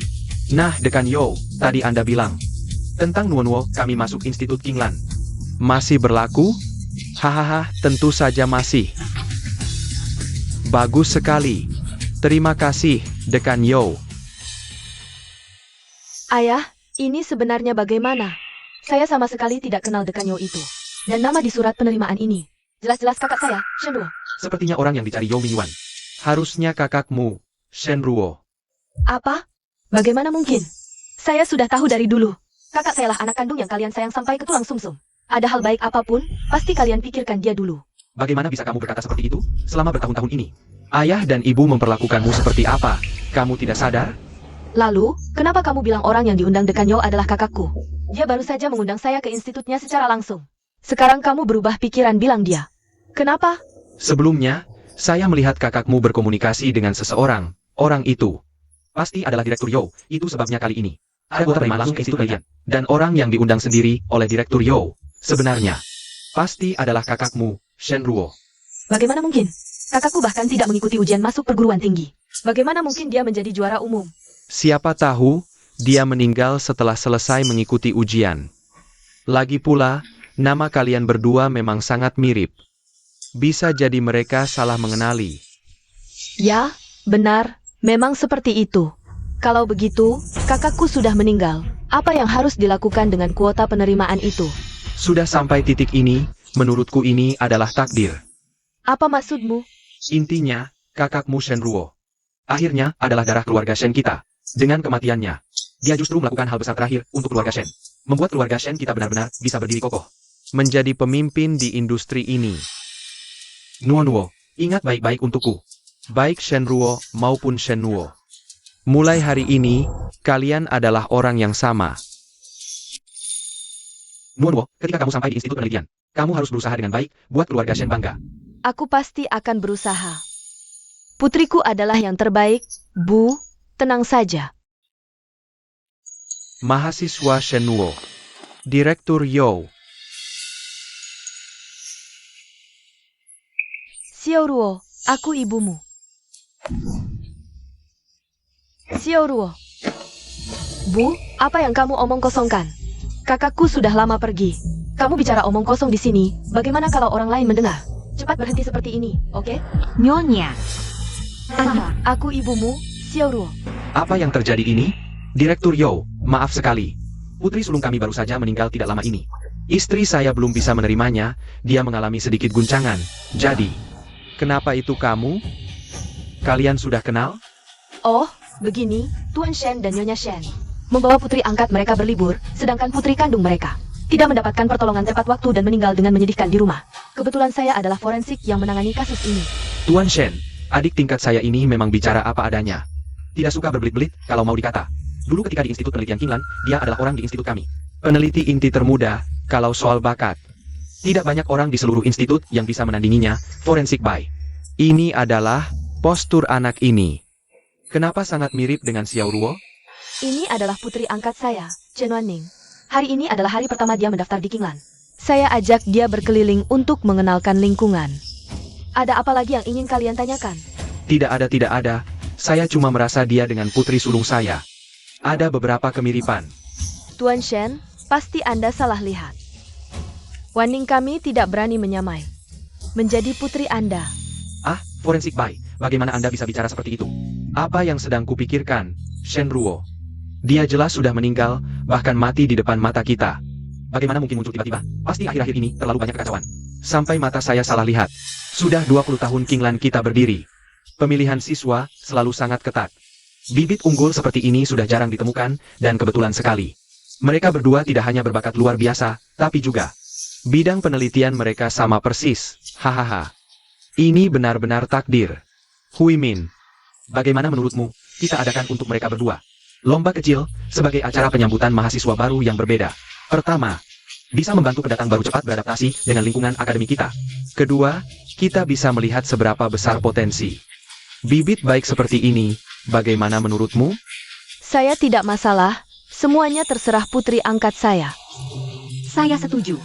Nah, Dekan Yao, tadi Anda bilang tentang Nuo kami masuk Institut Qinglan. Masih berlaku? Hahaha, tentu saja masih. Bagus sekali. Terima kasih, Dekan Yao. Ayah, ini sebenarnya bagaimana? Saya sama sekali tidak kenal Dekan Yao itu. Dan nama di surat penerimaan ini Jelas-jelas kakak saya, Shenruo. Sepertinya orang yang dicari Yao Mingyuan. Harusnya kakakmu, Shenruo. Apa? Bagaimana mungkin? Saya sudah tahu dari dulu. Kakak sayalah anak kandung yang kalian sayang sampai ke tulang sumsum. Ada hal baik apapun, pasti kalian pikirkan dia dulu. Bagaimana bisa kamu berkata seperti itu selama bertahun-tahun ini? Ayah dan ibu memperlakukanmu seperti apa? Kamu tidak sadar? Lalu, kenapa kamu bilang orang yang diundang dekan Yao adalah kakakku? Dia baru saja mengundang saya ke institutnya secara langsung. Sekarang kamu berubah pikiran bilang dia. Kenapa? Sebelumnya, saya melihat kakakmu berkomunikasi dengan seseorang. Orang itu pasti adalah Direktur Yao. Itu sebabnya kali ini ada anggota terima langsung ke institut kalian. Dan orang yang diundang sendiri oleh Direktur Yao sebenarnya pasti adalah kakakmu, Shenruo. Bagaimana mungkin? Kakakku bahkan tidak mengikuti ujian masuk perguruan tinggi. Bagaimana mungkin dia menjadi juara umum? Siapa tahu dia meninggal setelah selesai mengikuti ujian. Lagi pula, nama kalian berdua memang sangat mirip. Bisa jadi mereka salah mengenali. Ya, benar. Memang seperti itu. Kalau begitu, kakakku sudah meninggal. Apa yang harus dilakukan dengan kuota penerimaan itu? Sudah sampai titik ini, menurutku ini adalah takdir. Apa maksudmu? Intinya, kakakmu Shenruo akhirnya adalah darah keluarga Shen kita. Dengan kematiannya, dia justru melakukan hal besar terakhir untuk keluarga Shen. Membuat keluarga Shen kita benar-benar bisa berdiri kokoh. Menjadi pemimpin di industri ini. Nuo, ingat baik-baik untukku. Baik Shenruo maupun Shennuo. Mulai hari ini, kalian adalah orang yang sama. Nuo, ketika kamu sampai di institut penelitian, kamu harus berusaha dengan baik, buat keluarga Shen bangga. Aku pasti akan berusaha. Putriku adalah yang terbaik, Bu. Tenang saja. Mahasiswa Shennuo. Direktur Yao. Xiaoruo, aku ibumu. Xiaoruo. Bu, apa yang kamu omong kosongkan? Kakakku sudah lama pergi. Kamu bicara omong kosong di sini, bagaimana kalau orang lain mendengar? Cepat berhenti seperti ini, oke? Nyonya. Aku ibumu, Xiaoruo. Apa yang terjadi ini? Direktur Yao, maaf sekali. Putri sulung kami baru saja meninggal tidak lama ini. Istri saya belum bisa menerimanya, dia mengalami sedikit guncangan. Jadi, kenapa itu kamu? Kalian sudah kenal? Oh, begini, Tuan Shen dan Nyonya Shen membawa putri angkat mereka berlibur, sedangkan putri kandung mereka tidak mendapatkan pertolongan tepat waktu dan meninggal dengan menyedihkan di rumah. Kebetulan saya adalah forensik yang menangani kasus ini. Tuan Shen, adik tingkat saya ini memang bicara apa adanya. Tidak suka berbelit-belit kalau mau dikata. Dulu ketika di Institut Penelitian Qinglan, dia adalah orang di institut kami. Peneliti inti termuda, kalau soal bakat. Tidak banyak orang di seluruh institut yang bisa menandinginya, forensik by. Ini adalah postur anak ini. Kenapa sangat mirip dengan Xiaoruo? Ini adalah putri angkat saya, Chen Wanning. Hari ini adalah hari pertama dia mendaftar di Qinglan. Saya ajak dia berkeliling untuk mengenalkan lingkungan. Ada apa lagi yang ingin kalian tanyakan? Tidak ada. Saya cuma merasa dia dengan putri sulung saya. Ada beberapa kemiripan. Tuan Shen, pasti Anda salah lihat. Wanning kami tidak berani menyamai. Menjadi putri Anda. Ah, forensik by. Bagaimana Anda bisa bicara seperti itu? Apa yang sedang kupikirkan, Shenruo? Dia jelas sudah meninggal, bahkan mati di depan mata kita. Bagaimana mungkin muncul tiba-tiba? Pasti akhir-akhir ini terlalu banyak kekacauan. Sampai mata saya salah lihat. Sudah 20 tahun Qinglan kita berdiri. Pemilihan siswa selalu sangat ketat. Bibit unggul seperti ini sudah jarang ditemukan, dan kebetulan sekali. Mereka berdua tidak hanya berbakat luar biasa, tapi juga bidang penelitian mereka sama persis. Hahaha. Ini benar-benar takdir. Hui Min, bagaimana menurutmu kita adakan untuk mereka berdua? Lomba kecil, sebagai acara penyambutan mahasiswa baru yang berbeda. Pertama, bisa membantu pendatang baru cepat beradaptasi dengan lingkungan akademi kita. Kedua, kita bisa melihat seberapa besar potensi. Bibit baik seperti ini, bagaimana menurutmu? Saya tidak masalah, semuanya terserah putri angkat saya. Saya setuju.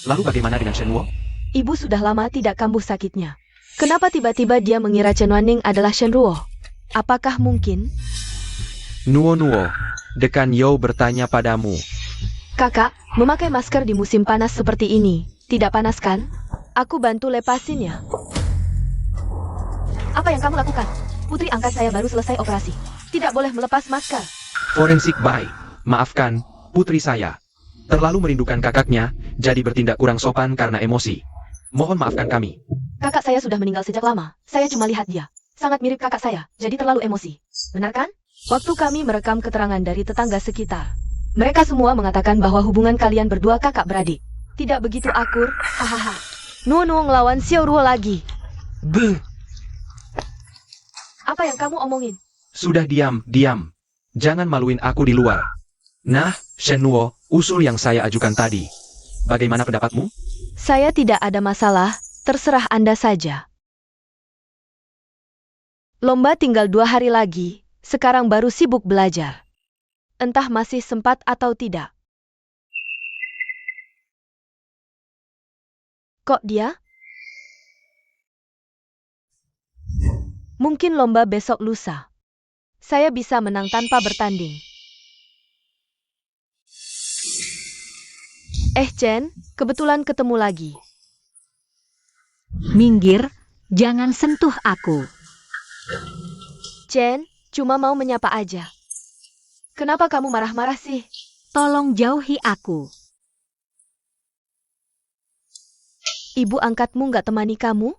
Lalu bagaimana dengan Shenruo? Ibu sudah lama tidak kambuh sakitnya. Kenapa tiba-tiba dia mengira Chen Wanning adalah Shenruo? Apakah mungkin? Nuo, Dekan Yao bertanya padamu. Kakak, memakai masker di musim panas seperti ini, tidak panas kan? Aku bantu lepasin ya. Apa yang kamu lakukan? Putri angkat saya baru selesai operasi. Tidak boleh melepas masker. Forensik by. Maafkan, putri saya. Terlalu merindukan kakaknya, jadi bertindak kurang sopan karena emosi. Mohon maafkan kami. Kakak saya sudah meninggal sejak lama. Saya cuma lihat dia. Sangat mirip kakak saya, jadi terlalu emosi. Benar kan? Waktu kami merekam keterangan dari tetangga sekitar, mereka semua mengatakan bahwa hubungan kalian berdua kakak beradik tidak begitu akur. Hahaha. Nuo ngelawan Xiao Ruo lagi. Beuh. Apa yang kamu omongin? Sudah diam. Jangan maluin aku di luar. Nah, Shennuo, usul yang saya ajukan tadi. Bagaimana pendapatmu? Saya tidak ada masalah, terserah Anda saja. Lomba tinggal 2 hari lagi, sekarang baru sibuk belajar. Entah masih sempat atau tidak. Kok dia? Mungkin lomba besok lusa. Saya bisa menang tanpa bertanding. Chen, kebetulan ketemu lagi. Minggir, jangan sentuh aku. Chen, cuma mau menyapa aja. Kenapa kamu marah-marah sih? Tolong jauhi aku. Ibu angkatmu nggak temani kamu?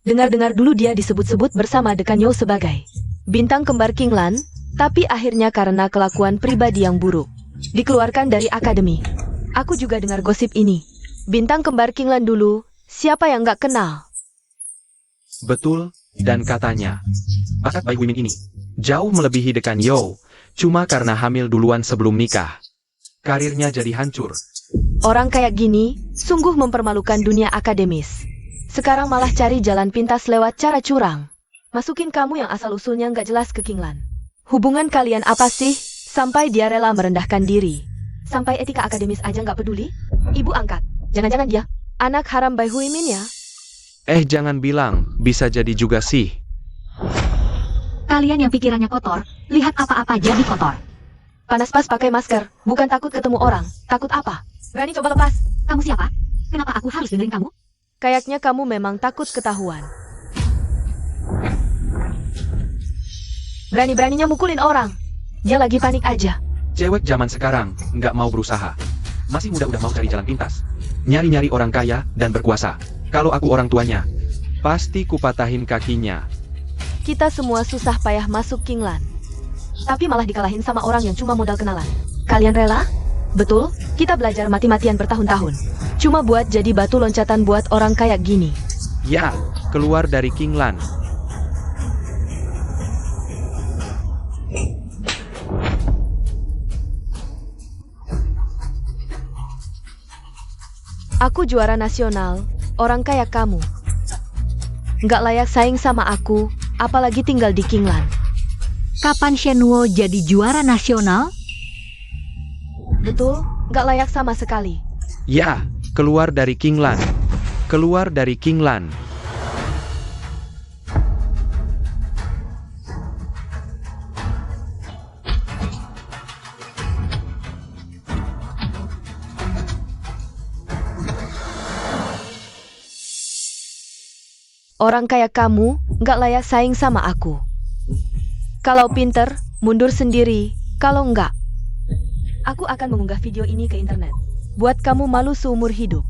Dengar-dengar dulu dia disebut-sebut bersama Dekan You sebagai bintang kembar Kinglan, tapi akhirnya karena kelakuan pribadi yang buruk, dikeluarkan dari akademi. Aku juga dengar gosip ini. Bintang kembar Kinglan dulu, siapa yang nggak kenal? Betul, dan katanya, bakat Bai Huimin ini jauh melebihi Dekan You, cuma karena hamil duluan sebelum nikah. Karirnya jadi hancur. Orang kayak gini, sungguh mempermalukan dunia akademis. Sekarang malah cari jalan pintas lewat cara curang. Masukin kamu yang asal-usulnya nggak jelas ke Kinglan. Hubungan kalian apa sih, sampai dia rela merendahkan diri? Sampai etika akademis aja nggak peduli? Ibu angkat, jangan-jangan dia anak haram Bai Huimin ya? Jangan bilang, bisa jadi juga sih. Kalian yang pikirannya kotor, lihat apa-apa jadi kotor. Panas pas pakai masker, bukan takut ketemu orang. Takut apa? Berani coba lepas? Kamu siapa? Kenapa aku harus dengerin kamu? Kayaknya kamu memang takut ketahuan. Berani-beraninya mukulin orang. Dia lagi panik aja. Cewek zaman sekarang, nggak mau berusaha. Masih muda udah mau cari jalan pintas. Nyari-nyari orang kaya dan berkuasa. Kalau aku orang tuanya, pasti kupatahin kakinya. Kita semua susah payah masuk Kinglan. Tapi malah dikalahin sama orang yang cuma modal kenalan. Kalian rela? Betul, kita belajar mati-matian bertahun-tahun. Cuma buat jadi batu loncatan buat orang kayak gini. Ya, keluar dari Kinglan. Aku juara nasional, orang kayak kamu. Nggak layak saing sama aku, apalagi tinggal di Kinglan. Kapan Shennuo jadi juara nasional? Betul, nggak layak sama sekali. Ya, keluar dari Kinglan. Keluar dari Kinglan. Orang kayak kamu, nggak layak saing sama aku. Kalau pinter, mundur sendiri. Kalau nggak, aku akan mengunggah video ini ke internet. Buat kamu malu seumur hidup.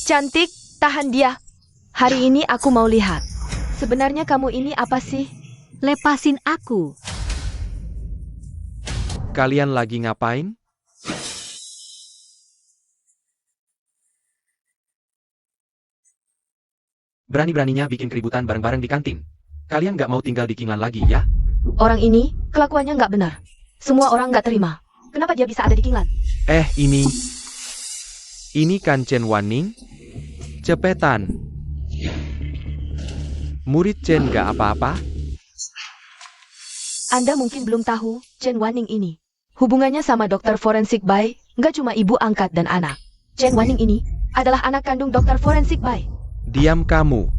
Cantik, tahan dia. Hari ini aku mau lihat. Sebenarnya kamu ini apa sih? Lepasin aku. Kalian lagi ngapain? Berani-beraninya bikin keributan bareng-bareng di kantin. Kalian nggak mau tinggal di Kinglan lagi, ya? Orang ini, kelakuannya nggak benar. Semua orang nggak terima. Kenapa dia bisa ada di Kinglan? Ini kan Chen Wanning? Cepetan. Murid Chen nggak apa-apa? Anda mungkin belum tahu, Chen Wanning ini. Hubungannya sama dokter forensik Bai, nggak cuma ibu angkat dan anak. Chen Wanning ini adalah anak kandung dokter forensik Bai. Diam kamu.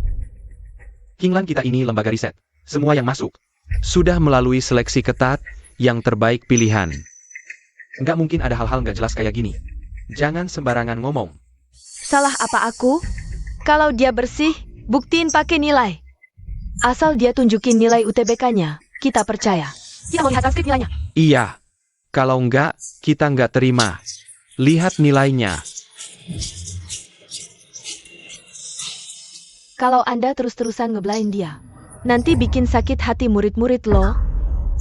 Kinglan kita ini lembaga riset. Semua yang masuk sudah melalui seleksi ketat, yang terbaik pilihan. Nggak mungkin ada hal-hal nggak jelas kayak gini. Jangan sembarangan ngomong. Salah apa aku? Kalau dia bersih, buktiin pakai nilai. Asal dia tunjukin nilai UTBK-nya, kita percaya. Dia mau lihat transkrip nilainya. Iya. Kalau nggak, kita nggak terima. Lihat nilainya. Kalau Anda terus-terusan ngebelain dia, nanti bikin sakit hati murid-murid loh.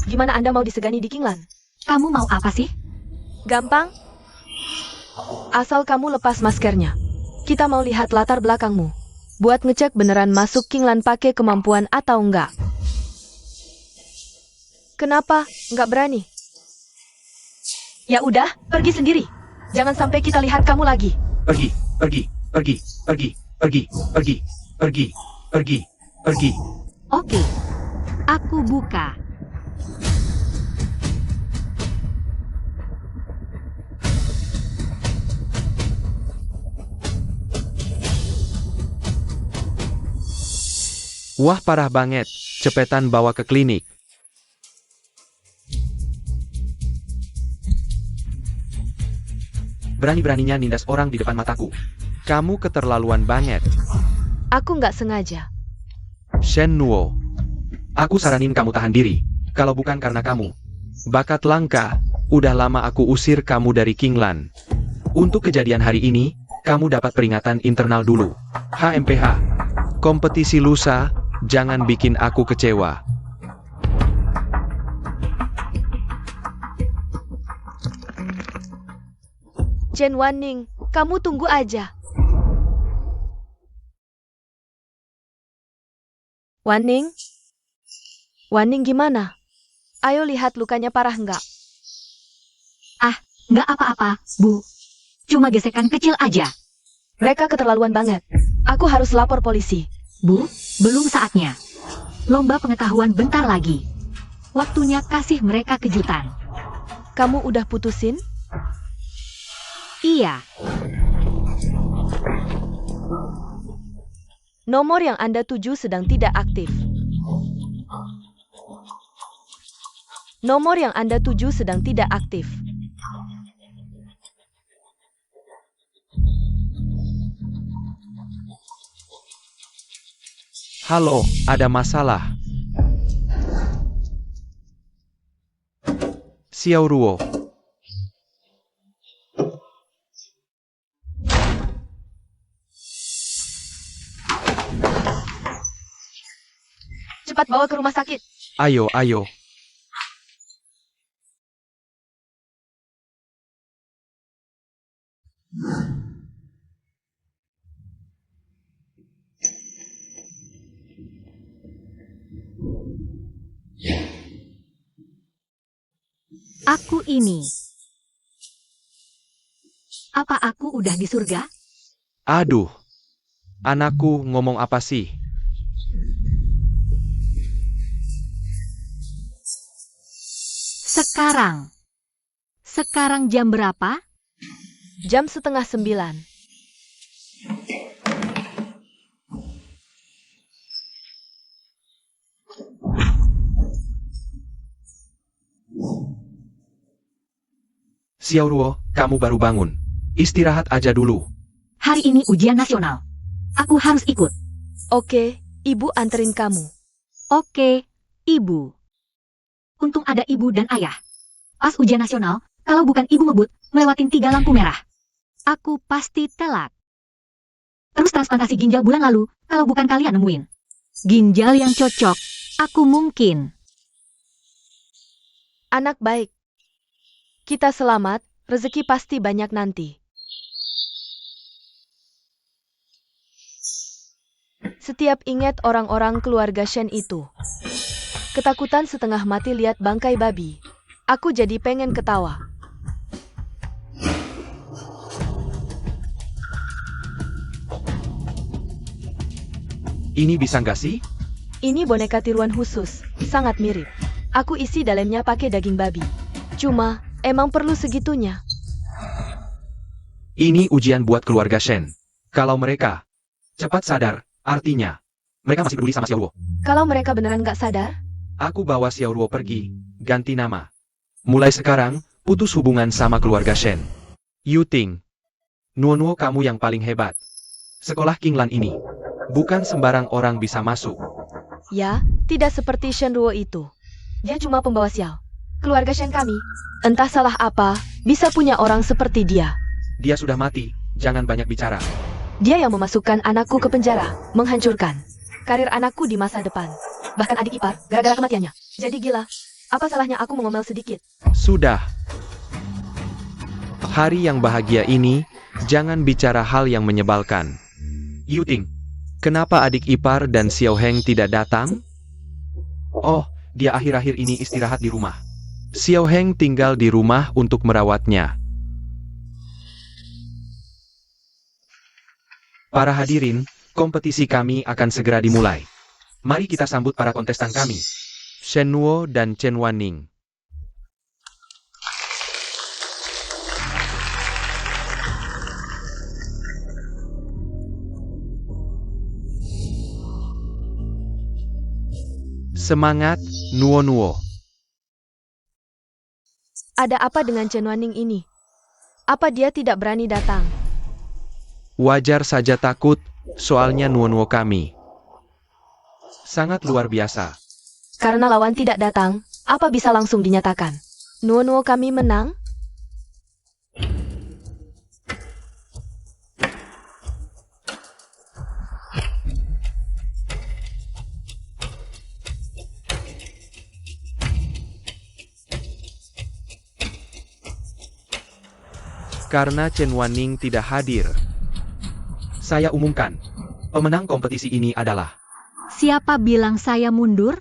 Gimana Anda mau disegani di Kinglan? Kamu mau apa sih? Gampang. Asal kamu lepas maskernya. Kita mau lihat latar belakangmu. Buat ngecek beneran masuk Kinglan pakai kemampuan atau enggak. Kenapa? Enggak berani? Ya udah, pergi sendiri. Jangan sampai kita lihat kamu lagi. Pergi, pergi, pergi, pergi, pergi, pergi, pergi, pergi, pergi. Oke. Aku buka. Wah, parah banget. Cepetan bawa ke klinik. Berani-beraninya nindas orang di depan mataku. Kamu keterlaluan banget. Aku nggak sengaja. Shen Nuo. Aku saranin kamu tahan diri. Kalau bukan karena kamu. Bakat langka. Udah lama aku usir kamu dari Kinglan. Untuk kejadian hari ini, kamu dapat peringatan internal dulu. HMPH. Kompetisi lusa. Jangan bikin aku kecewa. Chen Wanning, kamu tunggu aja. Wanning? Wanning gimana? Ayo lihat lukanya parah nggak? Nggak apa-apa, Bu. Cuma gesekan kecil aja. Mereka keterlaluan banget. Aku harus lapor polisi. Bu, belum saatnya. Lomba pengetahuan bentar lagi. Waktunya kasih mereka kejutan. Kamu udah putusin? Iya, Nomor yang Anda tuju sedang tidak aktif. Nomor yang Anda tuju sedang tidak aktif. Halo, ada masalah. Xiao Ruo. Cepat bawa ke rumah sakit. Ayo, ayo. aku ini. Apa aku udah di surga? Aduh. Anakku ngomong apa sih? Sekarang. Sekarang jam berapa? Jam 8:30. Xiao Ruo, kamu baru bangun. Istirahat aja dulu. Hari ini ujian nasional. Aku harus ikut. Oke, Ibu anterin kamu. Oke, Ibu. Untung ada Ibu dan Ayah. Pas ujian nasional, kalau bukan Ibu ngebut, melewatin 3 lampu merah. Aku pasti telat. Terus transplantasi ginjal bulan lalu, kalau bukan kalian nemuin. Ginjal yang cocok, aku mungkin. Anak baik. Kita selamat, rezeki pasti banyak nanti. Setiap ingat orang-orang keluarga Shen itu. Ketakutan setengah mati lihat bangkai babi. Aku jadi pengen ketawa. Ini bisa nggak sih? Ini boneka tiruan khusus, sangat mirip. Aku isi dalamnya pakai daging babi. Cuma, emang perlu segitunya. Ini ujian buat keluarga Shen. Kalau mereka cepat sadar, artinya mereka masih peduli sama Xiao Ruo. Kalau mereka beneran nggak sadar, Aku bawa Xiao Ruo pergi, ganti nama. Mulai sekarang, putus hubungan sama keluarga Shen. Yu Ting. Nuo kamu yang paling hebat. Sekolah Kinglan ini. Bukan sembarang orang bisa masuk. ya, tidak seperti Shen Ruo itu. Dia cuma pembawa sial. Keluarga Shen kami, entah salah apa, bisa punya orang seperti dia. Dia sudah mati, Jangan banyak bicara. Dia yang memasukkan anakku ke penjara, menghancurkan karir anakku di masa depan. Bahkan adik ipar, gara-gara kematiannya. Jadi gila. Apa salahnya aku mengomel sedikit? Sudah. Hari yang bahagia ini, jangan bicara hal yang menyebalkan. Yuting, kenapa adik ipar dan Xiao Heng tidak datang? Oh, dia akhir-akhir ini istirahat di rumah. Xiao Heng tinggal di rumah untuk merawatnya. Para hadirin, kompetisi kami akan segera dimulai. Mari kita sambut para kontestan kami, Shen Nuo dan Chen Wanning. Semangat, Nuo Nuo. Ada apa dengan Chen Wanning ini? Apa dia tidak berani datang? Wajar saja takut, soalnya Nuo Nuo kami sangat luar biasa. Karena lawan tidak datang, apa bisa langsung dinyatakan? Nuo-nuo kami menang? Karena Chen Wanning tidak hadir, saya umumkan, pemenang kompetisi ini adalah... Siapa bilang saya mundur?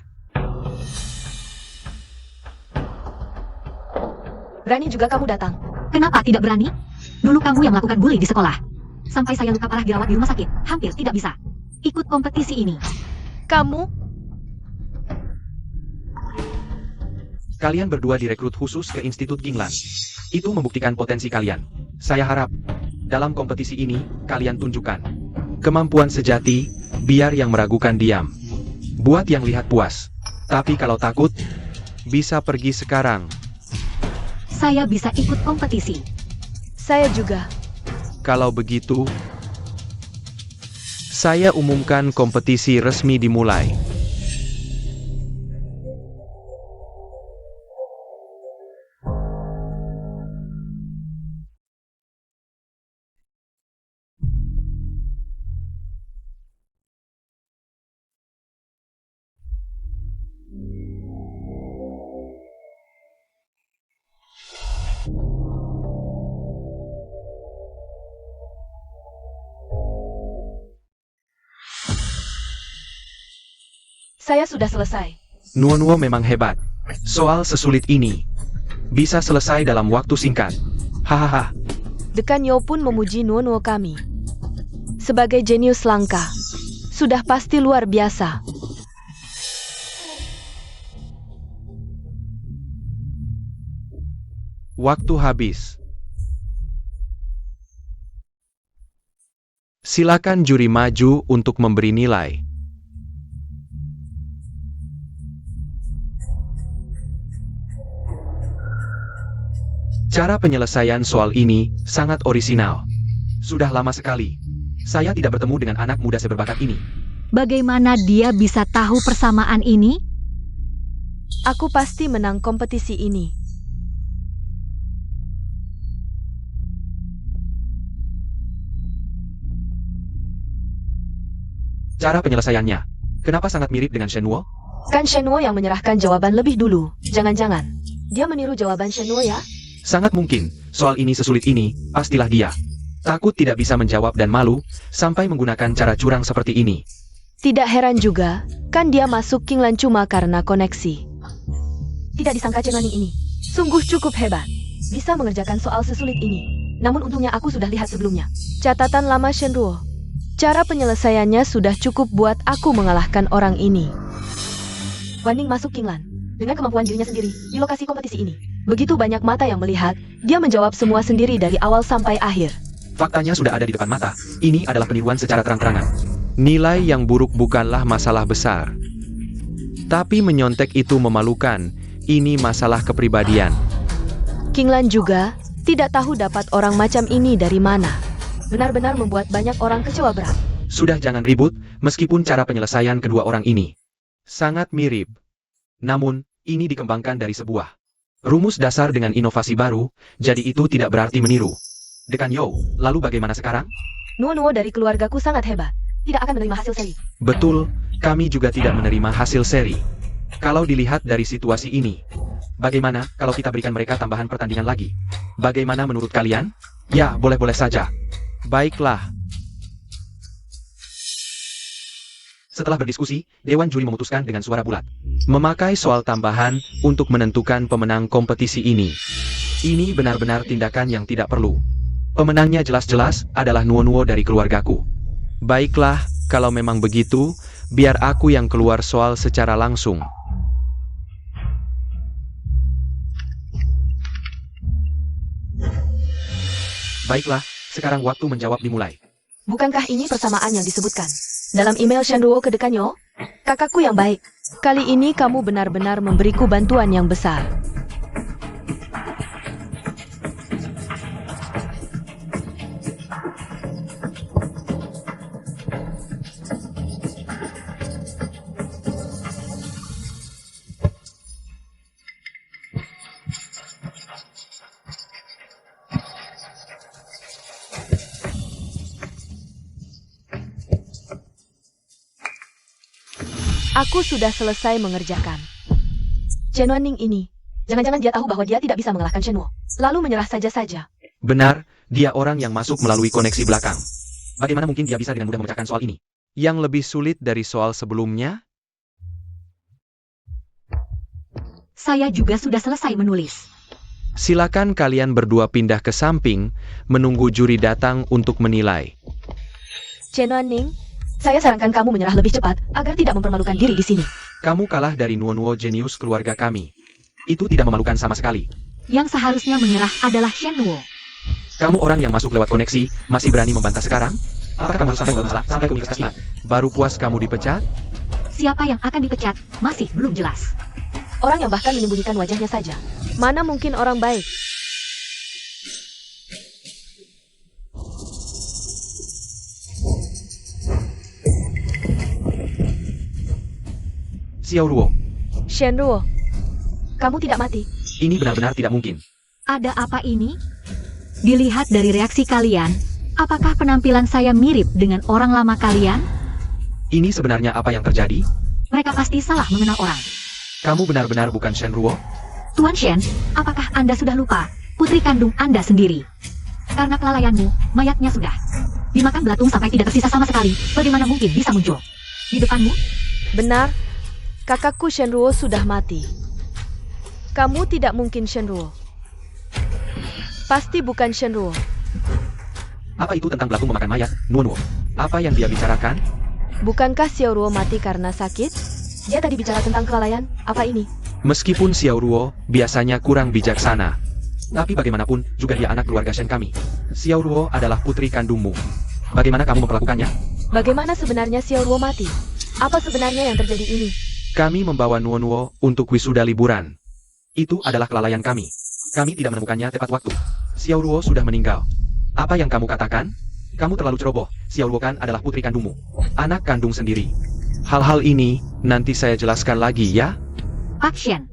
Berani juga kamu datang. Kenapa tidak berani? Dulu kamu yang melakukan bully di sekolah. Sampai saya luka parah dirawat di rumah sakit, hampir tidak bisa ikut kompetisi ini. Kamu? Kalian berdua direkrut khusus ke Institut Kinglan. Itu membuktikan potensi kalian. Saya harap, dalam kompetisi ini, kalian tunjukkan kemampuan sejati, biar yang meragukan diam. Buat yang lihat puas. Tapi kalau takut, bisa pergi sekarang. Saya bisa ikut kompetisi. Saya juga. Kalau begitu, saya umumkan kompetisi resmi dimulai. Saya sudah selesai. Nuo Nuo memang hebat. Soal sesulit ini bisa selesai dalam waktu singkat. Hahaha. Dekan Yo pun memuji Nuo-nuo kami. Sebagai jenius langka. Sudah pasti luar biasa. Waktu habis. Silakan juri maju untuk memberi nilai. Cara penyelesaian soal ini sangat orisinal. Sudah lama sekali saya tidak bertemu dengan anak muda seberbakat ini. Bagaimana dia bisa tahu persamaan ini? Aku pasti menang kompetisi ini. Cara penyelesaiannya, kenapa sangat mirip dengan Shen Nuo? Kan Shen Nuo yang menyerahkan jawaban lebih dulu. Jangan-jangan dia meniru jawaban Shen Nuo ya? Sangat mungkin, soal ini sesulit ini, pastilah dia takut tidak bisa menjawab dan malu, sampai menggunakan cara curang seperti ini. Tidak heran juga, kan dia masuk Kinglan cuma karena koneksi. Tidak disangka Chen Wanning ini sungguh cukup hebat, bisa mengerjakan soal sesulit ini. Namun untungnya aku sudah lihat sebelumnya. Catatan lama Shen Ruo. Cara penyelesaiannya sudah cukup buat aku mengalahkan orang ini. Wanning masuk Kinglan dengan kemampuan dirinya sendiri di lokasi kompetisi ini. Begitu banyak mata yang melihat, dia menjawab semua sendiri dari awal sampai akhir. Faktanya sudah ada di depan mata, ini adalah peniruan secara terang-terangan. Nilai yang buruk bukanlah masalah besar. Tapi menyontek itu memalukan, ini masalah kepribadian. Kinglan juga tidak tahu dapat orang macam ini dari mana. Benar-benar membuat banyak orang kecewa berat. Sudah jangan ribut, meskipun cara penyelesaian kedua orang ini sangat mirip. Namun, ini dikembangkan dari sebuah rumus dasar dengan inovasi baru, jadi itu tidak berarti meniru. Dekan Yo, lalu bagaimana sekarang? Nuo dari keluargaku sangat hebat. Tidak akan menerima hasil seri. Betul, kami juga tidak menerima hasil seri. Kalau dilihat dari situasi ini, bagaimana kalau kita berikan mereka tambahan pertandingan lagi? Bagaimana menurut kalian? Ya, boleh-boleh saja. Baiklah. Setelah berdiskusi, Dewan Juri memutuskan dengan suara bulat. Memakai soal tambahan untuk menentukan pemenang kompetisi ini. Ini benar-benar tindakan yang tidak perlu. Pemenangnya jelas-jelas adalah Nuo dari keluargaku. Baiklah, kalau memang begitu, biar aku yang keluar soal secara langsung. Baiklah, sekarang waktu menjawab dimulai. Bukankah ini persamaan yang disebutkan dalam email Shenruo ke Dekanyo? Kakakku yang baik, kali ini kamu benar-benar memberiku bantuan yang besar. Aku sudah selesai mengerjakan. Chen Wanning ini, jangan-jangan dia tahu bahwa dia tidak bisa mengalahkan Shenruo, lalu menyerah saja. Benar, dia orang yang masuk melalui koneksi belakang. Bagaimana mungkin dia bisa dengan mudah memecahkan soal ini? Yang lebih sulit dari soal sebelumnya? Saya juga sudah selesai menulis. Silakan kalian berdua pindah ke samping, menunggu juri datang untuk menilai. Chen Wanning, saya sarankan kamu menyerah lebih cepat agar tidak mempermalukan diri di sini. Kamu kalah dari Nuo jenius keluarga kami. Itu tidak memalukan sama sekali. Yang seharusnya menyerah adalah Shenruo. Kamu orang yang masuk lewat koneksi, masih berani membantah sekarang? Apakah kamu harus sampai ke universitas ini? Baru puas kamu dipecat? Siapa yang akan dipecat masih belum jelas. Orang yang bahkan menyembunyikan wajahnya saja. Mana mungkin orang baik? Xiaoruo, Shenruo, kamu tidak mati. ini benar-benar tidak mungkin. Ada apa ini? Dilihat dari reaksi kalian, apakah penampilan saya mirip dengan orang lama kalian? Ini sebenarnya apa yang terjadi? Mereka pasti salah mengenal orang. Kamu benar-benar bukan Shenruo? Tuan Shen, apakah Anda sudah lupa putri kandung Anda sendiri? Karena kelalaianmu, mayatnya sudah dimakan belatung sampai tidak tersisa sama sekali. Bagaimana mungkin bisa muncul di depanmu? Benar, kakakku Shenruo sudah mati. Kamu tidak mungkin Shenruo. Pasti bukan Shenruo. Apa itu tentang belatung memakan mayat, Nuo? Apa yang dia bicarakan? Bukankah Xiaoruo mati karena sakit? Dia tadi bicara tentang kelalaian. Apa ini? Meskipun Xiaoruo biasanya kurang bijaksana, tapi bagaimanapun juga dia anak keluarga Shen kami. Xiaoruo adalah putri kandungmu. Bagaimana kamu memperlakukannya? Bagaimana sebenarnya Xiaoruo mati? Apa sebenarnya yang terjadi ini? Kami membawa Nuo untuk wisuda liburan. Itu adalah kelalaian kami. Kami tidak menemukannya tepat waktu. Xiaoruo sudah meninggal. Apa yang kamu katakan? Kamu terlalu ceroboh. Xiaoruo kan adalah putri kandungmu. Anak kandung sendiri. Hal-hal ini nanti saya jelaskan lagi ya. Pak Shen,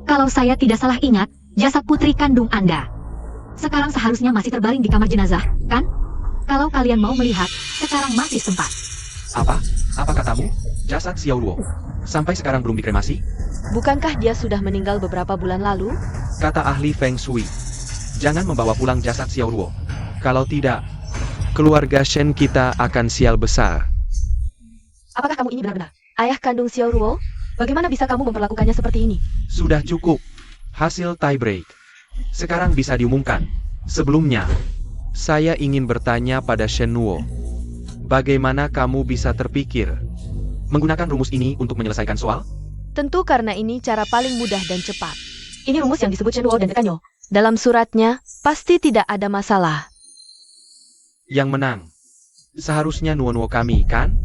kalau saya tidak salah ingat, jasad putri kandung Anda sekarang seharusnya masih terbaring di kamar jenazah, kan? Kalau kalian mau melihat, sekarang masih sempat. Apa? Apa katamu? Jasad Xiaoruo sampai sekarang belum dikremasi? Bukankah dia sudah meninggal beberapa bulan lalu? Kata ahli Feng Shui. Jangan membawa pulang jasad Xiaoruo. Kalau tidak, keluarga Shen kita akan sial besar. Apakah kamu ini benar-benar ayah kandung Xiaoruo? Bagaimana bisa kamu memperlakukannya seperti ini? Sudah cukup. Hasil tie break. Sekarang bisa diumumkan. Sebelumnya, saya ingin bertanya pada Shenruo. Bagaimana kamu bisa terpikir menggunakan rumus ini untuk menyelesaikan soal? Tentu karena ini cara paling mudah dan cepat. Ini rumus yang disebut Shenruo dan Dekanyo. Dalam suratnya, pasti tidak ada masalah. Yang menang seharusnya Nuo kami, kan?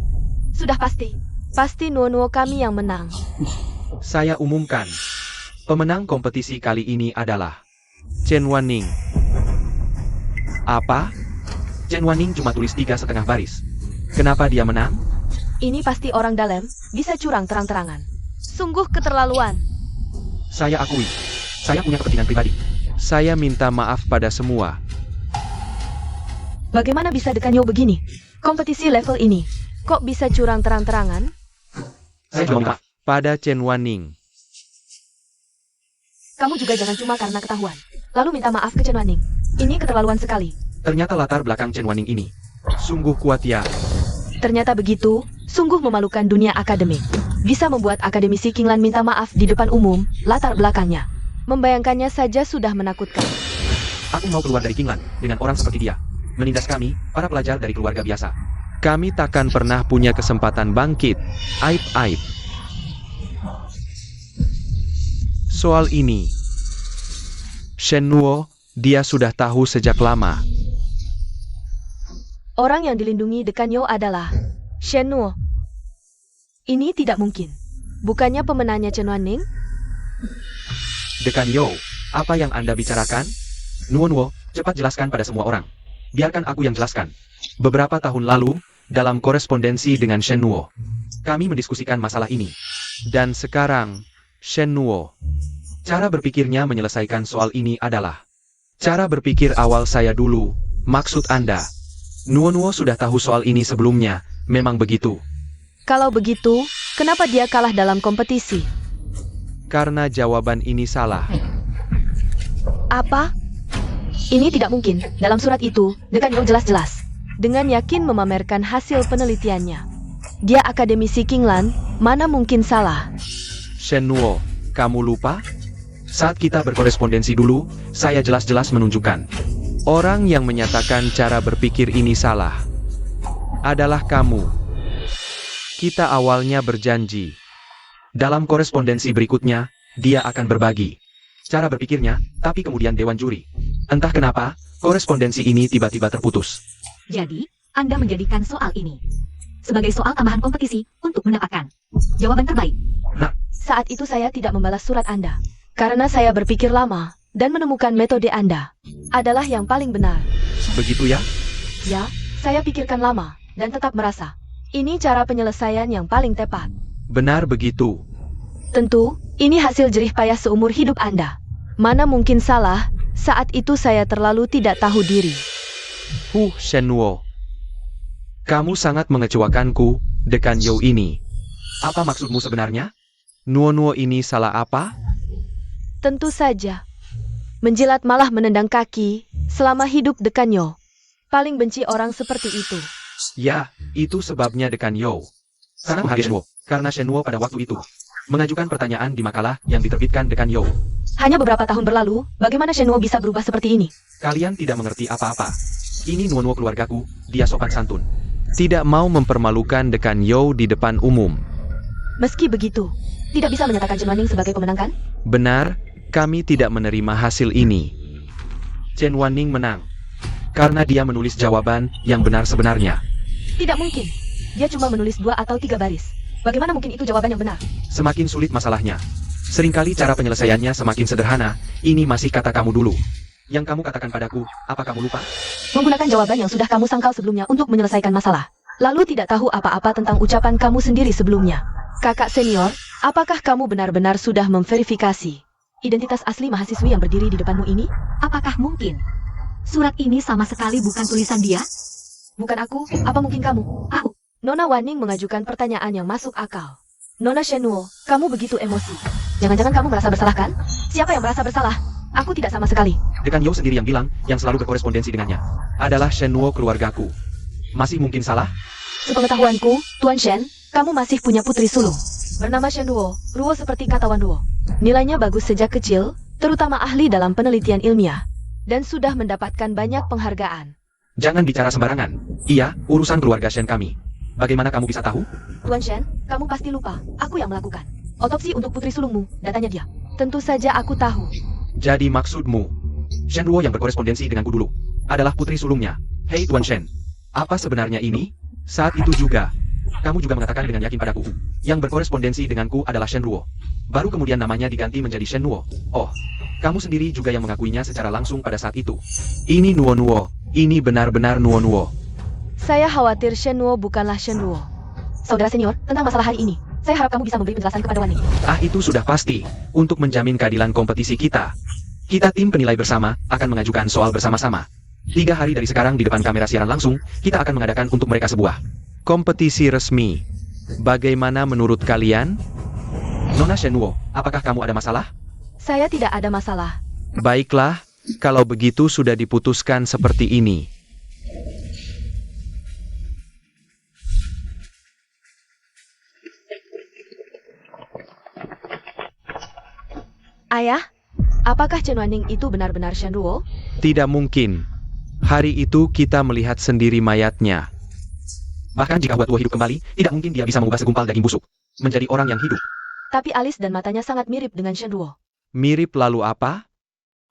Sudah pasti. Pasti Nuo kami yang menang. Saya umumkan. Pemenang kompetisi kali ini adalah Chen Wanning. Apa? Chen Wanning cuma tulis 3,5 baris. Kenapa dia menang? Ini pasti orang dalam, bisa curang terang-terangan. Sungguh keterlaluan. Saya akui. Saya punya kepentingan pribadi. Saya minta maaf pada semua. Bagaimana bisa Dekanyo begini? Kompetisi level ini, kok bisa curang terang-terangan? Saya juga minta maaf pada Chen Wanning. Kamu juga jangan cuma karena ketahuan, lalu minta maaf ke Chen Wanning. Ini keterlaluan sekali. Ternyata latar belakang Chen Wanning ini sungguh kuat ya. Ternyata begitu, sungguh memalukan dunia akademik. Bisa membuat akademisi Kinglan minta maaf di depan umum, latar belakangnya. Membayangkannya saja sudah menakutkan. Aku mau keluar dari Kinglan dengan orang seperti dia. Menindas kami, para pelajar dari keluarga biasa. Kami takkan pernah punya kesempatan bangkit. Aib-aib. Soal ini, Shen Nuo, dia sudah tahu sejak lama. Orang yang dilindungi Dekanyo adalah Shen Nuo. Ini tidak mungkin. Bukannya pemenangnya Chen Wanning? Dekanyo, apa yang Anda bicarakan? Nuo, cepat jelaskan pada semua orang. Biarkan aku yang jelaskan. Beberapa tahun lalu, dalam korespondensi dengan Shen Nuo, kami mendiskusikan masalah ini. Dan sekarang, Shen Nuo, cara berpikirnya menyelesaikan soal ini adalah cara berpikir awal saya dulu. Maksud Anda, Nuo sudah tahu soal ini sebelumnya, memang begitu. Kalau begitu, kenapa dia kalah dalam kompetisi? Karena jawaban ini salah. Apa? Ini tidak mungkin. Dalam surat itu, Dekanyo jelas-jelas dengan yakin memamerkan hasil penelitiannya. Dia akademisi Kinglan, mana mungkin salah? Shen Nuo, kamu lupa? Saat kita berkorespondensi dulu, saya jelas-jelas menunjukkan. Orang yang menyatakan cara berpikir ini salah adalah kamu. Kita awalnya berjanji. Dalam korespondensi berikutnya, dia akan berbagi cara berpikirnya, tapi kemudian Dewan Juri. Entah kenapa, korespondensi ini tiba-tiba terputus. Jadi, Anda menjadikan soal ini sebagai soal tambahan kompetisi untuk mendapatkan jawaban terbaik. Saat itu saya tidak membalas surat Anda. Karena saya berpikir lama, dan menemukan metode Anda adalah yang paling benar. Begitu ya? Ya, saya pikirkan lama, dan tetap merasa ini cara penyelesaian yang paling tepat. Benar begitu. Tentu, ini hasil jerih payah seumur hidup Anda. Mana mungkin salah, saat itu saya terlalu tidak tahu diri. Shen Nuo. Kamu sangat mengecewakanku, Dekanyo ini. Apa maksudmu sebenarnya? Nuo ini salah apa? Tentu saja. Menjilat malah menendang kaki, selama hidup Dekanyo. Paling benci orang seperti itu. Ya, itu sebabnya Dekanyo. Karena menghargai Shen Nuo. Karena Shen Nuo pada waktu itu mengajukan pertanyaan di makalah yang diterbitkan Dekanyo. Hanya beberapa tahun berlalu, bagaimana Shen Nuo bisa berubah seperti ini? Kalian tidak mengerti apa-apa. Ini Nuo keluargaku, dia sopan santun. Tidak mau mempermalukan Dekanyo di depan umum. Meski begitu, tidak bisa menyatakan Chen Wanning sebagai pemenang kan? Benar, kami tidak menerima hasil ini. Chen Wanning menang. Karena dia menulis jawaban yang benar sebenarnya. Tidak mungkin. Dia cuma menulis 2 atau 3 baris. Bagaimana mungkin itu jawaban yang benar? Semakin sulit masalahnya. Seringkali cara penyelesaiannya semakin sederhana. Ini masih kata kamu dulu. Yang kamu katakan padaku, apa kamu lupa? Menggunakan jawaban yang sudah kamu sangkal sebelumnya untuk menyelesaikan masalah. Lalu tidak tahu apa-apa tentang ucapan kamu sendiri sebelumnya. Kakak senior, apakah kamu benar-benar sudah memverifikasi identitas asli mahasiswi yang berdiri di depanmu ini? Apakah mungkin surat ini sama sekali bukan tulisan dia? Bukan aku, apa mungkin kamu? Aku. Nona Wanning mengajukan pertanyaan yang masuk akal. Nona Shen Nuo, kamu begitu emosi. Jangan-jangan kamu merasa bersalah kan? Siapa yang merasa bersalah? Aku tidak sama sekali. Dekanyo sendiri yang bilang, yang selalu berkorespondensi dengannya adalah Shen Nuo keluargaku. Masih mungkin salah? Sepengetahuanku, Tuan Shen, kamu masih punya putri sulung. Bernama Shen Ruo, Ruo seperti katawan Ruo. Nilainya bagus sejak kecil, terutama ahli dalam penelitian ilmiah. Dan sudah mendapatkan banyak penghargaan. Jangan bicara sembarangan. Iya, urusan keluarga Shen kami. Bagaimana kamu bisa tahu? Tuan Shen, kamu pasti lupa, aku yang melakukan otopsi untuk putri sulungmu, datanya dia. Tentu saja aku tahu. Jadi maksudmu, Shen Ruo yang berkorespondensi denganku dulu adalah putri sulungnya. Hei Tuan Shen, apa sebenarnya ini? Saat itu juga, kamu juga mengatakan dengan yakin padaku, yang berkorespondensi denganku adalah Shen Ruo. Baru kemudian namanya diganti menjadi Shen Nuo. Oh, kamu sendiri juga yang mengakuinya secara langsung pada saat itu. Ini Nuo, ini benar-benar Nuo. Saya khawatir Shen Nuo bukanlah Shen Ruo. Saudara senior, tentang masalah hari ini, saya harap kamu bisa memberi penjelasan kepada Wanning. Itu sudah pasti. Untuk menjamin keadilan kompetisi kita tim penilai bersama akan mengajukan soal bersama-sama. 3 hari dari sekarang di depan kamera siaran langsung, kita akan mengadakan untuk mereka sebuah kompetisi resmi. Bagaimana menurut kalian? Nona Shenwo, apakah kamu ada masalah? Saya tidak ada masalah. Baiklah, kalau begitu sudah diputuskan seperti ini. Ayah, apakah Chen Wanning itu benar-benar Shenruo? Tidak mungkin. Hari itu kita melihat sendiri mayatnya. Bahkan jika Hua Tuo hidup kembali, tidak mungkin dia bisa mengubah segumpal daging busuk menjadi orang yang hidup. Tapi alis dan matanya sangat mirip dengan Shenruo. Mirip lalu apa?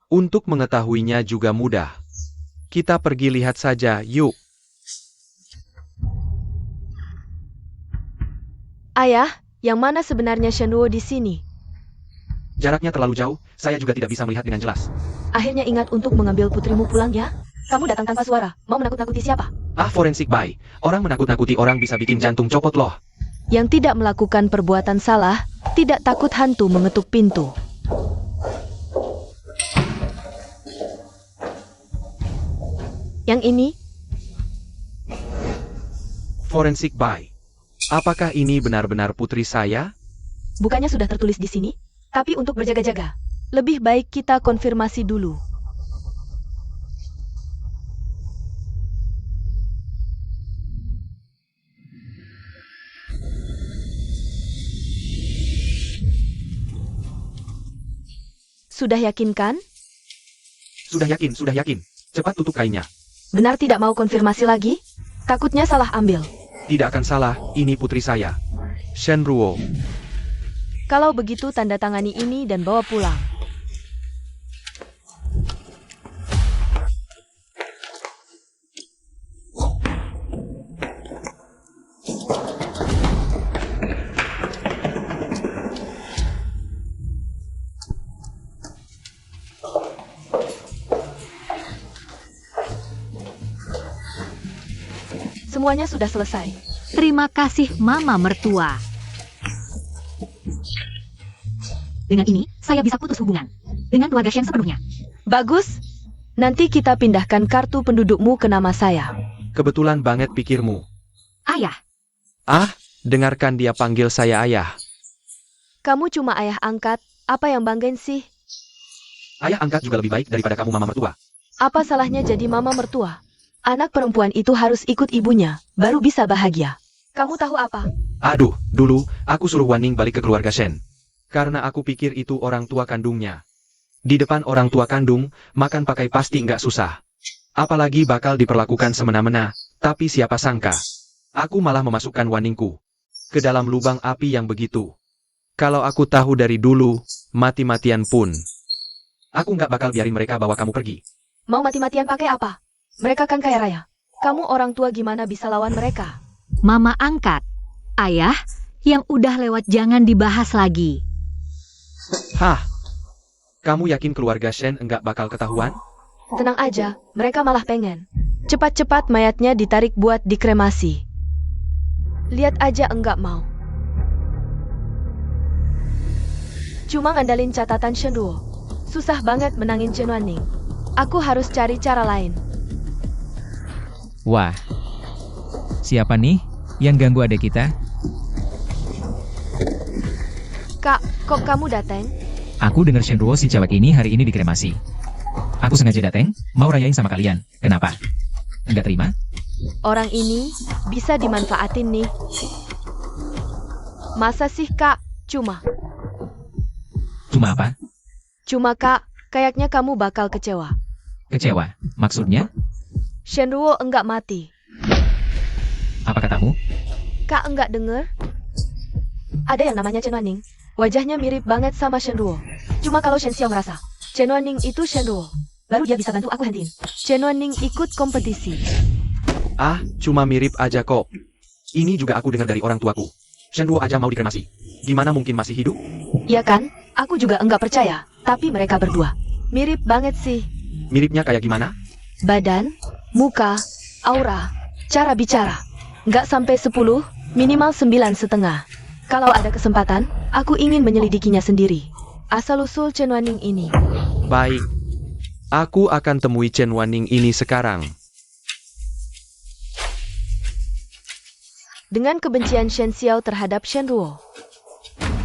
Untuk mengetahuinya juga mudah. Kita pergi lihat saja, yuk. Ayah, yang mana sebenarnya Shenruo di sini? Jaraknya terlalu jauh, saya juga tidak bisa melihat dengan jelas. Akhirnya ingat untuk mengambil putrimu pulang ya. Kamu datang tanpa suara, mau menakut-nakuti siapa? Ah, forensik bay. Orang menakut-nakuti orang bisa bikin jantung copot loh. Yang tidak melakukan perbuatan salah, tidak takut hantu mengetuk pintu. Yang ini, Forensik bay. Apakah ini benar-benar putri saya? bukannya sudah tertulis di sini? Tapi untuk berjaga-jaga, lebih baik kita konfirmasi dulu. Sudah yakin kan? Sudah yakin. Cepat tutup kainnya. Benar tidak mau konfirmasi lagi? Takutnya salah ambil. Tidak akan salah, ini putri saya. Shenruo. Kalau begitu tanda tangani ini dan bawa pulang. Semuanya sudah selesai. Terima kasih Mama Mertua. Dengan ini, saya bisa putus hubungan dengan keluarga Shen sepenuhnya. Bagus. Nanti kita pindahkan kartu pendudukmu ke nama saya. Kebetulan banget pikirmu. Ayah, Ah, dengarkan dia panggil saya ayah. Kamu cuma ayah angkat. Apa yang banggain sih? Ayah angkat juga lebih baik daripada kamu mama mertua. Apa salahnya jadi mama mertua? Anak perempuan itu harus ikut ibunya, baru bisa bahagia. Kamu tahu apa? Aduh, dulu aku suruh Wanning balik ke keluarga Shen. Karena aku pikir itu orang tua kandungnya. Di depan orang tua kandung, makan pakai pasti nggak susah. Apalagi bakal diperlakukan semena-mena, tapi siapa sangka. Aku malah memasukkan Wanningku ke dalam lubang api yang begitu. Kalau aku tahu dari dulu, mati-matian pun. Aku nggak bakal biarin mereka bawa kamu pergi. Mau mati-matian pakai apa? Mereka kan kaya raya. Kamu orang tua gimana bisa lawan mereka? Mama angkat. Ayah, yang udah lewat jangan dibahas lagi. Hah? Kamu yakin keluarga Shen enggak bakal ketahuan? Tenang aja, mereka malah pengen. Cepat-cepat mayatnya ditarik buat dikremasi. Lihat aja enggak mau. Cuma ngandalin catatan Shenruo. Susah banget menangin Chen Wanning. Aku harus cari cara lain. Wah, siapa nih yang ganggu adik kita? Kak, kok kamu datang? Aku dengar Shenruo si cewek ini hari ini dikremasi. Aku sengaja datang, mau rayain sama kalian. Kenapa? Nggak terima? Orang ini bisa dimanfaatin nih. Masa sih kak? Cuma Apa? Cuma kak, kayaknya kamu bakal kecewa. Kecewa? Maksudnya? Shenruo enggak mati. Apa katamu? Kak enggak denger? Ada yang namanya Chen Wanning. Wajahnya mirip banget sama Shenruo. Cuma kalau Shen Xiao ngerasa Chen Wanning itu Shenruo, baru dia bisa bantu aku hentiin. Chen Wanning ikut kompetisi. Ah, cuma mirip aja kok. Ini juga aku dengar dari orang tuaku. Shenruo aja mau dikremasi. Gimana mungkin masih hidup? Iya kan? Aku juga enggak percaya. Tapi mereka berdua mirip banget sih. Miripnya kayak gimana? Badan, muka, aura, cara bicara. Nggak sampai 10, minimal 9,5. Kalau ada kesempatan, aku ingin menyelidikinya sendiri. Asal-usul Chen Wanning ini. Baik. Aku akan temui Chen Wanning ini sekarang. Dengan kebencian Shen Xiao terhadap Shen Ruo.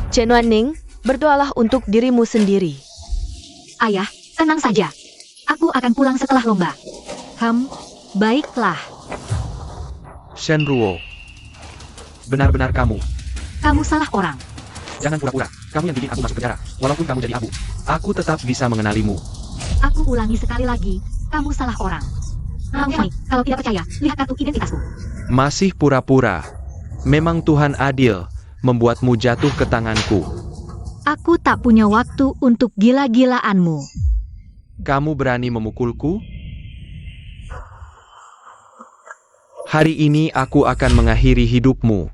Chen Wanning, berdoalah untuk dirimu sendiri. Ayah, tenang saja. Aku akan pulang setelah lomba. Baiklah. Shen Ruo. Benar-benar kamu. Kamu salah orang. Jangan pura-pura. Kamu yang bikin aku masuk penjara. Walaupun kamu jadi abu, aku tetap bisa mengenalimu. Aku ulangi sekali lagi. Kamu salah orang. Kalau tidak percaya, lihat kartu identitasku. Masih pura-pura. Memang Tuhan adil, membuatmu jatuh ke tanganku. Aku tak punya waktu untuk gila-gilaanmu. Kamu berani memukulku? Hari ini aku akan mengakhiri hidupmu.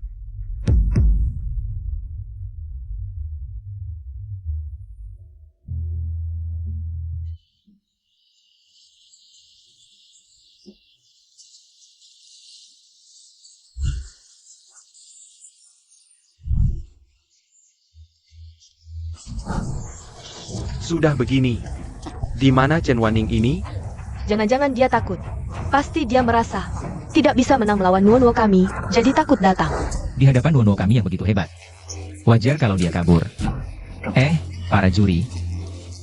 Sudah begini. Di mana Chen Wanning ini? Jangan-jangan dia takut. Pasti dia merasa tidak bisa menang melawan Nuo kami, jadi takut datang. Di hadapan Nuo kami yang begitu hebat. Wajar kalau dia kabur. Para juri.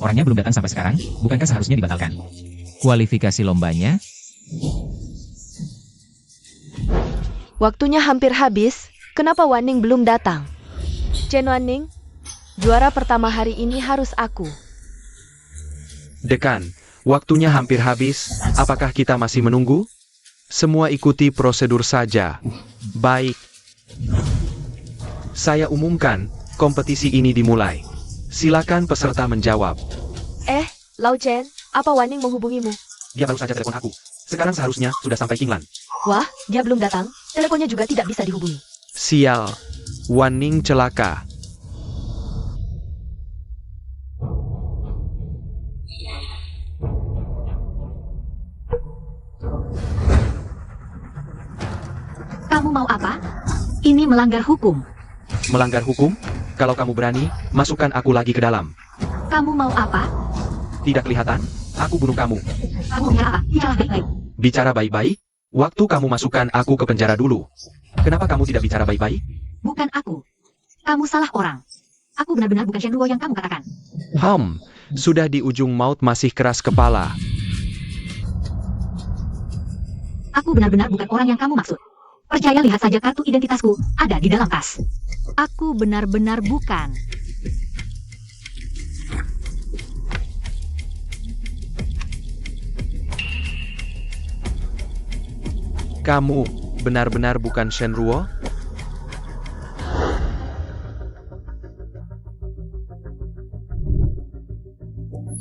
Orangnya belum datang sampai sekarang, bukankah seharusnya dibatalkan? Kualifikasi lombanya? Waktunya hampir habis, kenapa Wanning belum datang? Chen Wanning, juara pertama hari ini harus aku. Dekan, waktunya hampir habis, apakah kita masih menunggu? Semua ikuti prosedur saja. Baik. Saya umumkan, kompetisi ini dimulai. Silakan peserta menjawab. Lau Chen, apa Wanning menghubungimu? Dia baru saja telepon aku. Sekarang seharusnya sudah sampai Kinglan. Wah, dia belum datang, teleponnya juga tidak bisa dihubungi. Sial, Wanning celaka. Kamu mau apa? Ini melanggar hukum. Melanggar hukum? Kalau kamu berani, masukkan aku lagi ke dalam. Kamu mau apa? Tidak kelihatan? Aku bunuh kamu. Kamu bicara apa? Bicara baik-baik. Bicara baik-baik? Waktu kamu masukkan aku ke penjara dulu. Kenapa kamu tidak bicara baik-baik? Bukan aku. Kamu salah orang. Aku benar-benar bukan Shen Ruo yang kamu katakan. Sudah di ujung maut masih keras kepala. Aku benar-benar bukan orang yang kamu maksud. Percaya, lihat saja kartu identitasku, ada di dalam tas. Aku benar-benar bukan. Kamu benar-benar bukan Shen Ruo?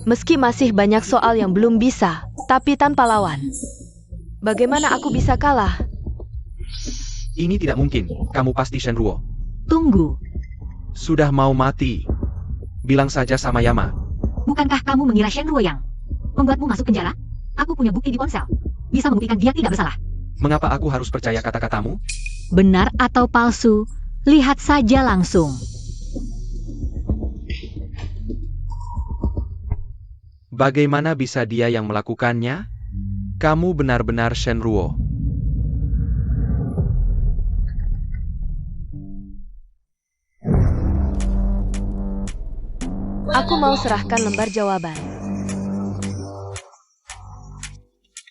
Meski masih banyak soal yang belum bisa, tapi tanpa lawan. Bagaimana aku bisa kalah? Ini tidak mungkin. Kamu pasti Shen Ruo. Tunggu. Sudah mau mati. Bilang saja sama Yama. Bukankah kamu mengira Shen Ruo yang membuatmu masuk penjara? Aku punya bukti di ponsel. Bisa membuktikan dia tidak bersalah. Mengapa aku harus percaya kata-katamu? Benar atau palsu, lihat saja langsung. Bagaimana bisa dia yang melakukannya? Kamu benar-benar Shen Ruo. Aku mau serahkan lembar jawaban.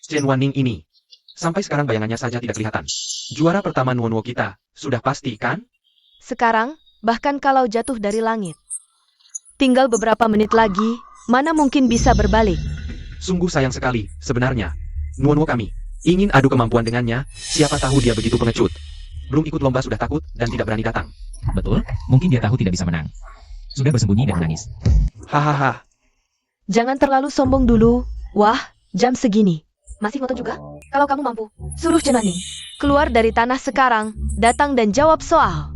Chen Wanning ini. Sampai sekarang bayangannya saja tidak kelihatan. Juara pertama Nuo kita. Sudah pasti kan? Sekarang, bahkan kalau jatuh dari langit. Tinggal beberapa menit lagi, mana mungkin bisa berbalik. Sungguh sayang sekali, sebenarnya. Nuo kami. Ingin adu kemampuan dengannya, siapa tahu dia begitu pengecut. Belum ikut lomba sudah takut dan tidak berani datang. Betul, mungkin dia tahu tidak bisa menang. Sudah bersembunyi dan menangis. Hahaha. Jangan terlalu sombong dulu. Wah, jam segini. Masih ngotot juga? Kalau kamu mampu, suruh Chen Wanning keluar dari tanah sekarang, datang dan jawab soal.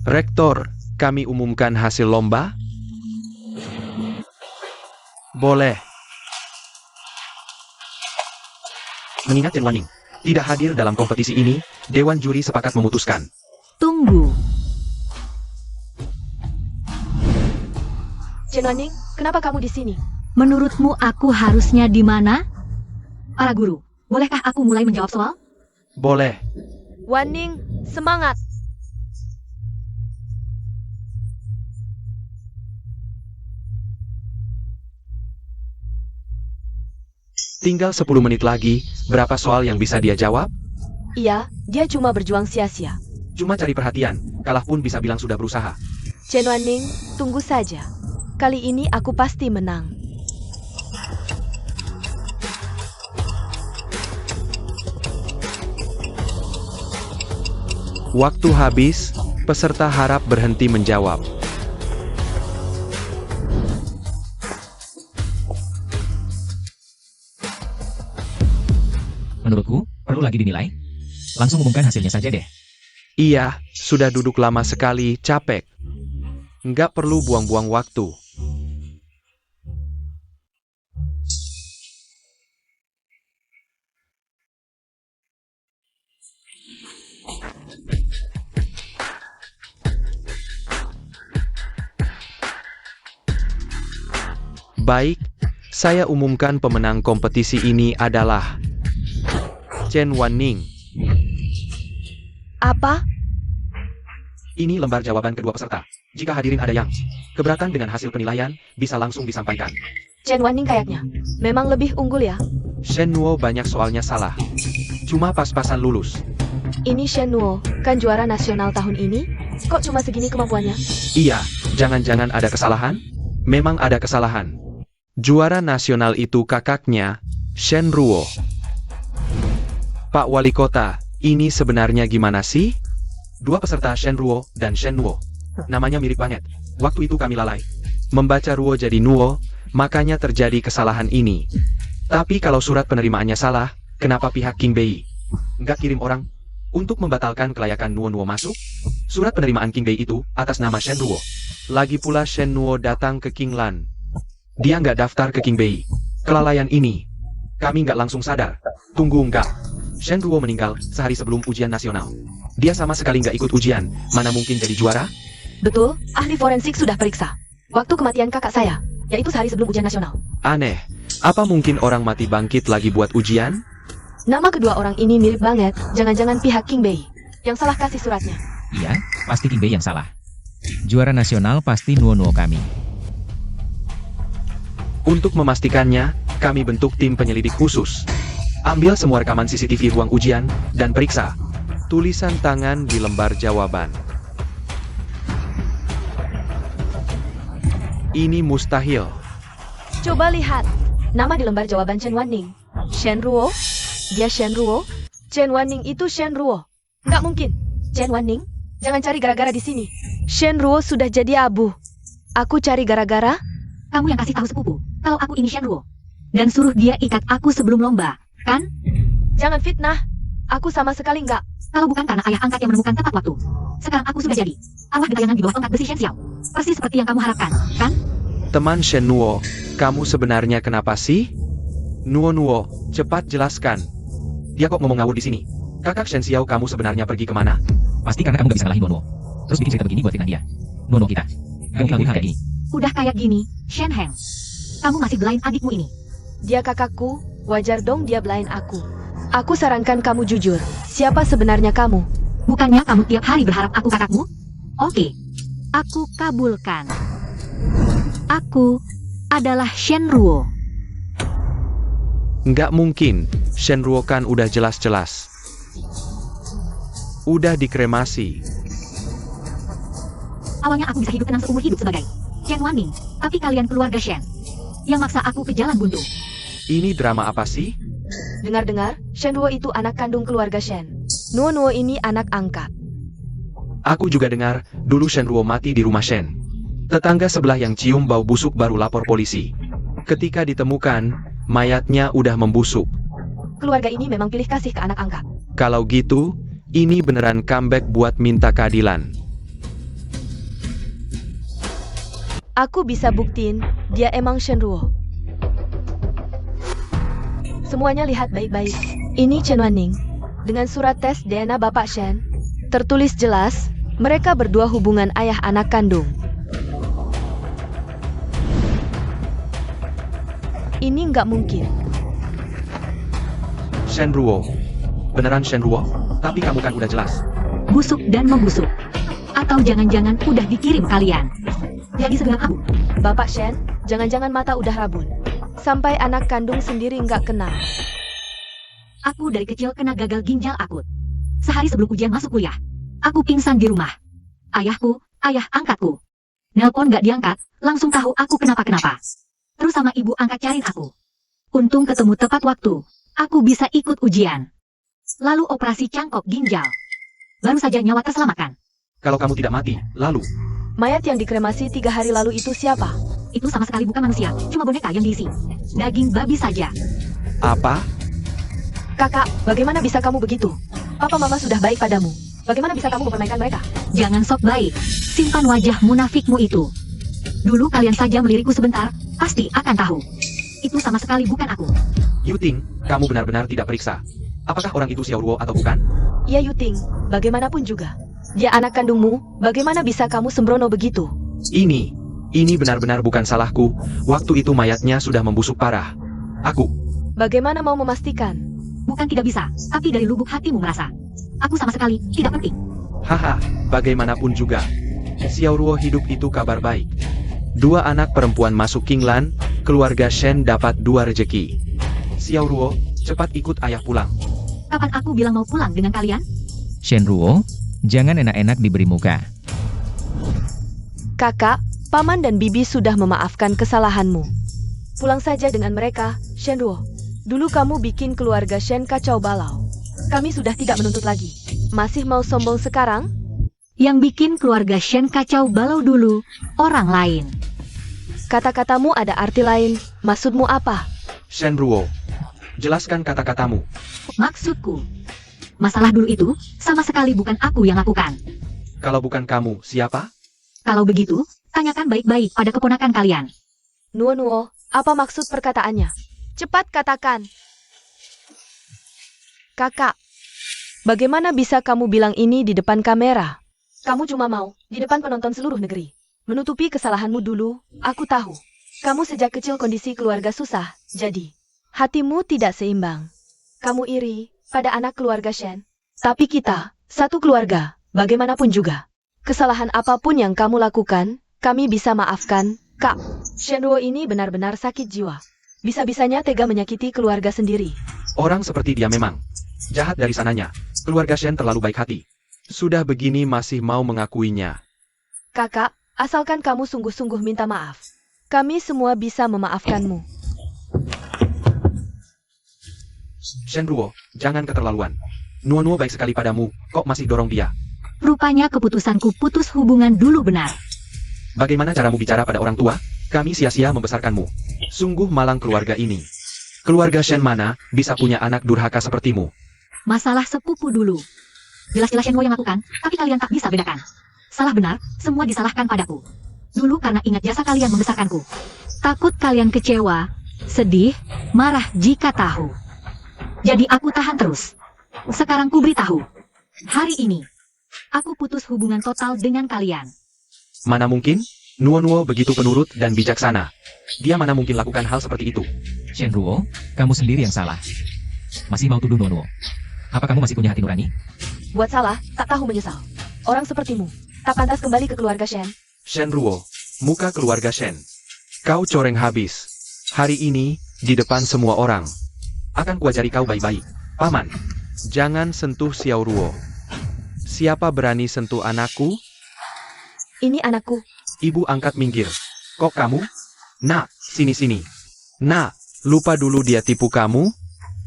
Rektor, kami umumkan hasil lomba? Boleh. Mengingat Chen Wanning tidak hadir dalam kompetisi ini, Dewan Juri sepakat memutuskan. Tunggu. Chen Wanning, kenapa kamu di sini? Menurutmu aku harusnya di mana? Para guru, bolehkah aku mulai menjawab soal? Boleh. Wanning, semangat! Tinggal 10 menit lagi, berapa soal yang bisa dia jawab? Iya, dia cuma berjuang sia-sia. Cuma cari perhatian, kalah pun bisa bilang sudah berusaha. Chen Wanning, tunggu saja. Kali ini aku pasti menang. Waktu habis, peserta harap berhenti menjawab. Menurutku, perlu lagi dinilai. Langsung umumkan hasilnya saja deh. Iya, sudah duduk lama sekali, capek. Nggak perlu buang-buang waktu. Baik, saya umumkan pemenang kompetisi ini adalah Chen Wanning. Apa? Ini lembar jawaban kedua peserta. Jika hadirin ada yang keberatan dengan hasil penilaian, bisa langsung disampaikan. Chen Wanning kayaknya memang lebih unggul ya. Shen Nuo banyak soalnya salah. Cuma pas-pasan lulus. Ini Shen Nuo, kan juara nasional tahun ini? Kok cuma segini kemampuannya? Iya, jangan-jangan ada kesalahan? Memang ada kesalahan. Juara nasional itu kakaknya, Shen Ruo. Pak Wali Kota, ini sebenarnya gimana sih? Dua peserta Shen Ruo dan Shen Nuo. Namanya mirip banget. Waktu itu kami lalai membaca Ruo jadi Nuo, makanya terjadi kesalahan ini. Tapi kalau surat penerimaannya salah, kenapa pihak King Bei nggak kirim orang untuk membatalkan kelayakan Nuo masuk? Surat penerimaan King Bei itu atas nama Shen Ruo. Lagi pula Shen Nuo datang ke King Lan. Dia nggak daftar ke King Bei. Kelalaian ini, kami nggak langsung sadar. Tunggu nggak. Shen Ruo meninggal sehari sebelum ujian nasional. Dia sama sekali nggak ikut ujian, mana mungkin jadi juara? Betul, ahli forensik sudah periksa. Waktu kematian kakak saya, yaitu sehari sebelum ujian nasional. Aneh, apa mungkin orang mati bangkit lagi buat ujian? Nama kedua orang ini mirip banget, jangan-jangan pihak King Bei yang salah kasih suratnya. Iya, pasti King Bei yang salah. Juara nasional pasti Nuo kami. Untuk memastikannya, kami bentuk tim penyelidik khusus. Ambil semua rekaman CCTV ruang ujian, dan periksa tulisan tangan di lembar jawaban. Ini mustahil. Coba lihat, nama di lembar jawaban Chen Wanning. Shen Ruo? Dia Shen Ruo? Chen Wanning itu Shen Ruo. Nggak mungkin. Chen Wanning, jangan cari gara-gara di sini. Shen Ruo sudah jadi abu. Aku cari gara-gara? Kamu yang kasih tahu sepupu, kalau aku ini Shen Ruo. Dan suruh dia ikat aku sebelum lomba, kan? Jangan fitnah. Aku sama sekali nggak. Kalau bukan karena ayah angkat yang menemukan tepat waktu. Sekarang aku sudah jadi arwah gentayangan di bawah tongkat besi Shen Xiao. Persis seperti yang kamu harapkan, kan? Teman Shen Nuo, kamu sebenarnya kenapa sih? Nuo, cepat jelaskan. Dia kok ngomong ngawur di sini? Kakak Shen Xiao, kamu sebenarnya pergi kemana? Pasti karena kamu gak bisa ngalahin Nuo. Terus bikin cerita begini buat fitnah dia. Nuo kita. Gak mungkin lakuin hal kayak gini. Udah kayak gini, Shen Heng. Kamu masih belain adikmu ini. Dia kakakku, wajar dong dia belain aku. Aku sarankan kamu jujur. Siapa sebenarnya kamu? Bukannya kamu tiap hari berharap aku kakakmu? Oke, aku kabulkan. Aku adalah Shen Ruo. Nggak mungkin, Shen Ruo kan udah jelas-jelas. Udah dikremasi. Awalnya aku bisa hidup tenang seumur hidup sebagai Chen Wanning, tapi kalian keluarga Shen yang maksa aku ke jalan buntu. Ini drama apa sih? Dengar-dengar, Shen Ruo itu anak kandung keluarga Shen. Nuo ini anak angkat. Aku juga dengar, dulu Shen Ruo mati di rumah Shen. Tetangga sebelah yang cium bau busuk baru lapor polisi. Ketika ditemukan, mayatnya udah membusuk. Keluarga ini memang pilih kasih ke anak angkat. Kalau gitu, ini beneran comeback buat minta keadilan. Aku bisa buktiin, dia emang Shen Ruo. Semuanya lihat baik-baik. Ini Chen Wanning. Dengan surat tes DNA Bapak Shen, tertulis jelas, mereka berdua hubungan ayah anak kandung. Ini nggak mungkin. Shen Ruo. Beneran Shen Ruo? Tapi kamu kan udah jelas. Busuk dan membusuk. Atau jangan-jangan udah dikirim kalian. Jadi segenap abu. Bapak Shen, jangan-jangan mata udah rabun. Sampai anak kandung sendiri nggak kenal. Aku dari kecil kena gagal ginjal akut. Sehari sebelum ujian masuk kuliah, aku pingsan di rumah. Ayahku, ayah angkatku. Nelpon nggak diangkat, langsung tahu aku kenapa-kenapa. Terus sama ibu angkat cariin aku. Untung ketemu tepat waktu. Aku bisa ikut ujian. Lalu operasi cangkok ginjal. Baru saja nyawa terselamatkan. Kalau kamu tidak mati, lalu Mayat yang dikremasi 3 hari lalu itu siapa? Itu sama sekali bukan manusia, cuma boneka yang diisi daging babi saja. apa? Kakak, bagaimana bisa kamu begitu? Papa mama sudah baik padamu. Bagaimana bisa kamu mempermainkan mereka? Jangan sok baik. Simpan wajah munafikmu itu. Dulu kalian saja melirikku sebentar, pasti akan tahu. Itu sama sekali bukan aku. Yuting, kamu benar-benar tidak periksa. Apakah orang itu Xiao Ruo atau bukan? Ya Yuting, bagaimanapun juga. Dia anak kandungmu, bagaimana bisa kamu sembrono begitu? Ini benar-benar bukan salahku. Waktu itu mayatnya sudah membusuk parah. Aku, Bagaimana mau memastikan? Bukan tidak bisa, tapi dari lubuk hatimu merasa. Aku sama sekali tidak penting. haha, bagaimanapun juga. Xiao Ruo hidup itu kabar baik. 2 anak perempuan masuk Qinglan, keluarga Shen dapat 2 rejeki. Xiao Ruo, cepat ikut ayah pulang. Kapan aku bilang mau pulang dengan kalian? Shen Ruo, jangan enak-enak diberi muka. Kakak, Paman dan Bibi sudah memaafkan kesalahanmu. Pulang saja dengan mereka, Shenruo. Dulu kamu bikin keluarga Shen kacau balau. Kami sudah tidak menuntut lagi. Masih mau sombong sekarang? Yang bikin keluarga Shen kacau balau dulu, orang lain. Kata-katamu ada arti lain. Maksudmu apa? Shen Ruo, jelaskan kata-katamu. Maksudku, masalah dulu itu sama sekali bukan aku yang lakukan. Kalau bukan kamu, siapa? Kalau begitu, tanyakan baik-baik pada keponakan kalian. Nuo, apa maksud perkataannya? Cepat katakan. Kakak, bagaimana bisa kamu bilang ini di depan kamera? Kamu cuma mau, di depan penonton seluruh negeri, menutupi kesalahanmu dulu. Aku tahu, kamu sejak kecil kondisi keluarga susah, jadi hatimu tidak seimbang. Kamu iri pada anak keluarga Shen. Tapi kita, satu keluarga, bagaimanapun juga. Kesalahan apapun yang kamu lakukan, kami bisa maafkan, Kak. Shenruo ini benar-benar sakit jiwa. Bisa-bisanya tega menyakiti keluarga sendiri. Orang seperti dia memang jahat dari sananya. Keluarga Shen terlalu baik hati. Sudah begini masih mau mengakuinya. Kakak, asalkan kamu sungguh-sungguh minta maaf. Kami semua bisa memaafkanmu. Shenruo, jangan keterlaluan. Nuo baik sekali padamu, kok masih dorong dia? Rupanya keputusanku putus hubungan dulu benar. Bagaimana caramu bicara pada orang tua? Kami sia-sia membesarkanmu. Sungguh malang keluarga ini. Keluarga Shen mana bisa punya anak durhaka sepertimu? Masalah sepupu dulu. Jelas-jelas Shenwo yang lakukan, tapi kalian tak bisa bedakan. Salah benar, semua disalahkan padaku. Dulu karena ingat jasa kalian membesarkanku. Takut kalian kecewa, sedih, marah jika tahu. Jadi aku tahan terus. Sekarang ku beritahu. Hari ini, aku putus hubungan total dengan kalian. Mana mungkin? Nuo begitu penurut dan bijaksana. Dia mana mungkin lakukan hal seperti itu? Shen Ruo, kamu sendiri yang salah. Masih mau tuduh Nuo? Apa kamu masih punya hati nurani? Buat salah, tak tahu menyesal. Orang sepertimu, tak pantas kembali ke keluarga Shen. Shenruo, muka keluarga Shen. Kau coreng habis. Hari ini, di depan semua orang. Akan kuajari kau baik-baik. Paman, jangan sentuh Xiao Ruo. Siapa berani sentuh anakku? Ini anakku. Ibu angkat minggir. Kok kamu? Nak, sini-sini. Nak, lupa dulu dia tipu kamu?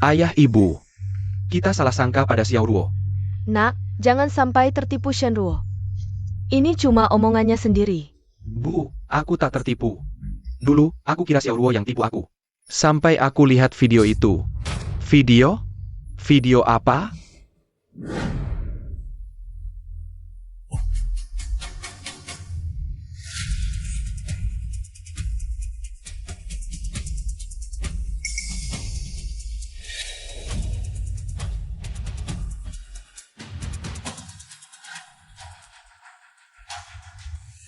Ayah ibu. Kita salah sangka pada Xiao Ruo. Nak, jangan sampai tertipu Shenruo. Ini cuma omongannya sendiri. Bu, aku tak tertipu. Dulu, aku kira Xiao Ruo yang tipu aku. Sampai aku lihat video itu. Video? Video apa?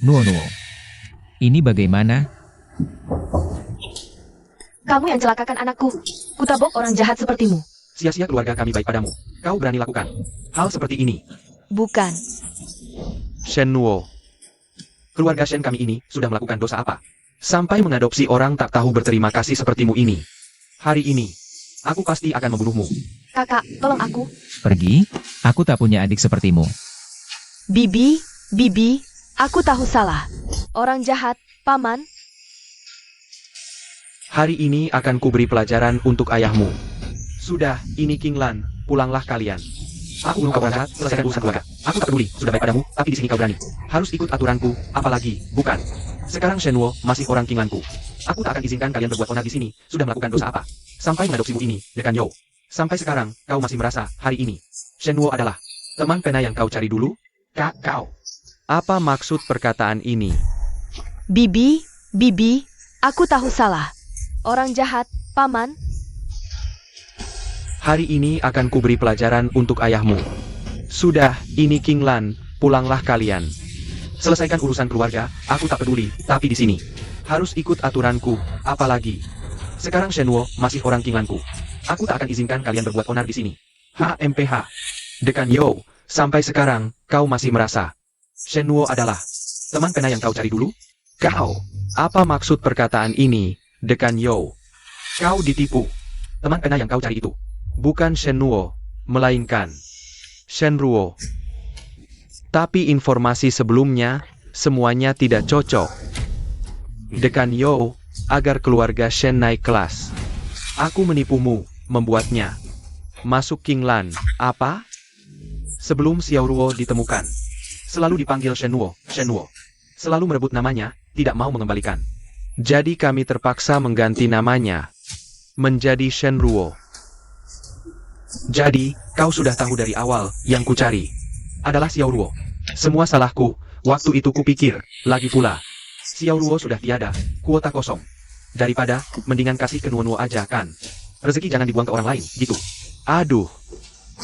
Nuo Nuo. Ini bagaimana? Kamu yang celakakan anakku. Kutabok orang jahat sepertimu. Sia-sia keluarga kami baik padamu. Kau berani lakukan hal seperti ini. Bukan. Shen Nuo. Keluarga Shen kami ini sudah melakukan dosa apa? Sampai mengadopsi orang tak tahu berterima kasih sepertimu ini. Hari ini, aku pasti akan membunuhmu. Kakak, tolong aku. Pergi, aku tak punya adik sepertimu. Bibi, aku tahu salah. Orang jahat, paman. Hari ini akan kuberi pelajaran untuk ayahmu. Sudah, ini King Lan, pulanglah kalian. Aku belum kau berangkat, selesaikan urusan keluarga. Aku tak peduli, sudah baik padamu, tapi di sini kau berani. Harus ikut aturanku, apalagi, bukan. Sekarang Shen Nuo masih orang King Lanku. Aku tak akan izinkan kalian berbuat onar di sini, sudah melakukan dosa apa. Sampai mengadopsimu ini, Dekan Yo. Sampai sekarang, kau masih merasa, hari ini, Shen Nuo adalah teman pena yang kau cari dulu? Kau. Apa maksud perkataan ini? Bibi, aku tahu salah. Orang jahat, paman. Hari ini akan kuberi pelajaran untuk ayahmu. Sudah, ini King Lan, pulanglah kalian. Selesaikan urusan keluarga, aku tak peduli, tapi di sini. Harus ikut aturanku, apalagi. Sekarang Shen Nuo masih orang King Lanku. Aku tak akan izinkan kalian berbuat onar di sini. HMPH. Dekan Yo, sampai sekarang, kau masih merasa. Shen Nuo adalah teman pena yang kau cari dulu? Kau. Apa maksud perkataan ini, Dekan Yo? Kau ditipu. Teman pena yang kau cari itu bukan Shen Nuo, melainkan Shen Ruo. Tapi informasi sebelumnya, semuanya tidak cocok. Dekan Yo, agar keluarga Shen naik kelas. Aku menipumu, membuatnya masuk King Lan. Apa? Sebelum Xiao Ruo ditemukan, selalu dipanggil Shen Nuo. Selalu merebut namanya, tidak mau mengembalikan. Jadi kami terpaksa mengganti namanya menjadi Shen Ruo. Jadi, kau sudah tahu dari awal, yang kucari adalah Xiao Ruo. Semua salahku, waktu itu kupikir, lagi pula. Xiao Ruo sudah tiada, kuota kosong. Daripada, mendingan kasih ke Nuo aja kan. Rezeki jangan dibuang ke orang lain, gitu. Aduh,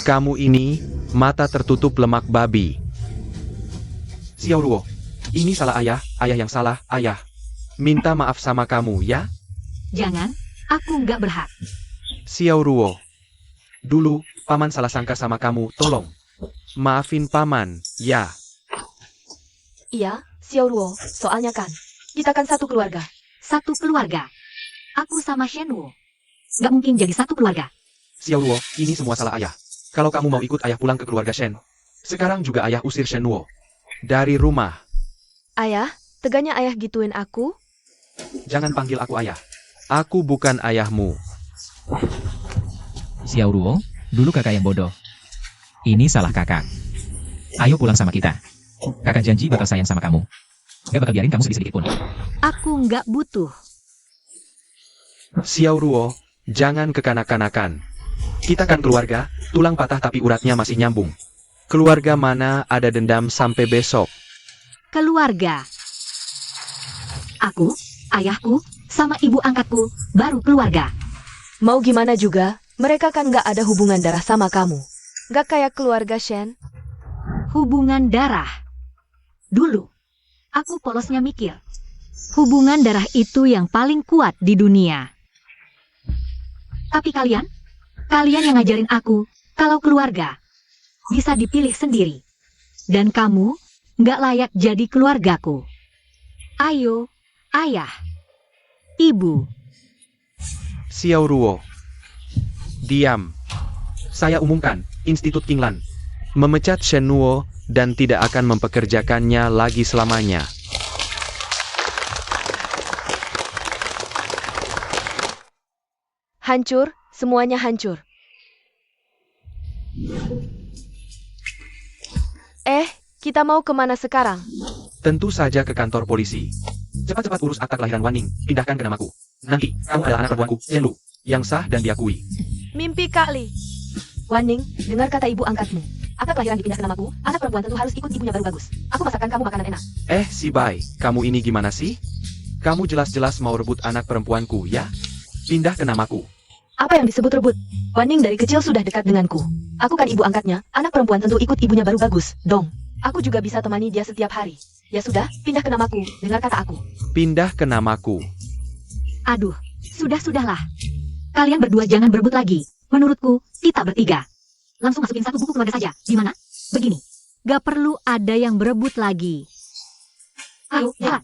kamu ini, mata tertutup lemak babi. Xiao Ruo, ini salah ayah yang salah, ayah. Minta maaf sama kamu, ya? Jangan, aku nggak berhak. Xiao Ruo. Dulu, paman salah sangka sama kamu, tolong. Maafin paman, ya. Iya, Xiao Ruo, soalnya kan, kita kan satu keluarga. Satu keluarga. Aku sama Shen Nuo. Nggak mungkin jadi satu keluarga. Xiao Ruo, ini semua salah ayah. Kalau kamu mau ikut ayah pulang ke keluarga Shen, sekarang juga ayah usir Shen Nuo dari rumah. Ayah, teganya ayah gituin aku? Jangan panggil aku ayah. Aku bukan ayahmu. Xiao Ruo, dulu kakak yang bodoh. Ini salah kakak. Ayo pulang sama kita. Kakak janji bakal sayang sama kamu. Gak bakal biarin kamu sedih sedikit pun. Aku nggak butuh. Xiao Ruo, jangan kekanak-kanakan. Kita kan keluarga, tulang patah tapi uratnya masih nyambung. Keluarga mana ada dendam sampai besok? Keluarga. Aku, ayahku, sama ibu angkatku, baru keluarga. Mau gimana juga, mereka kan nggak ada hubungan darah sama kamu. Nggak kayak keluarga Shen. Hubungan darah. Dulu, aku polosnya mikir. Hubungan darah itu yang paling kuat di dunia. Tapi kalian yang ngajarin aku, kalau keluarga bisa dipilih sendiri. Dan kamu nggak layak jadi keluargaku. Ayo, ayah, ibu. Xiao Ruo. Diam. Saya umumkan, Institut King Lan memecat Shen Nuo dan tidak akan mempekerjakannya lagi selamanya. Hancur, semuanya hancur. Kita mau kemana sekarang? Tentu saja ke kantor polisi. Cepat-cepat urus akta kelahiran Wan Ning, pindahkan ke namaku. Nanti, kamu adalah anak perempuanku, Shen Lu, yang sah dan diakui. Mimpi kali. Wan Ning, dengar kata ibu angkatmu. Akta kelahiran dipindah ke namaku, anak perempuan tentu harus ikut ibunya baru bagus. Aku masakan kamu makanan enak. Si Bai, kamu ini gimana sih? Kamu jelas-jelas mau rebut anak perempuanku, ya? Pindah ke namaku. Apa yang disebut rebut? Wan Ning dari kecil sudah dekat denganku. Aku kan ibu angkatnya, anak perempuan tentu ikut ibunya baru bagus, dong. Aku juga bisa temani dia setiap hari. Ya sudah, pindah ke namaku. Dengar kata aku. Pindah ke namaku. Aduh, sudahlah. Kalian berdua jangan berebut lagi. Menurutku, kita bertiga. Langsung masukin satu buku keluarga saja. Gimana? Begini. Gak perlu ada yang berebut lagi. Ayo, jalan.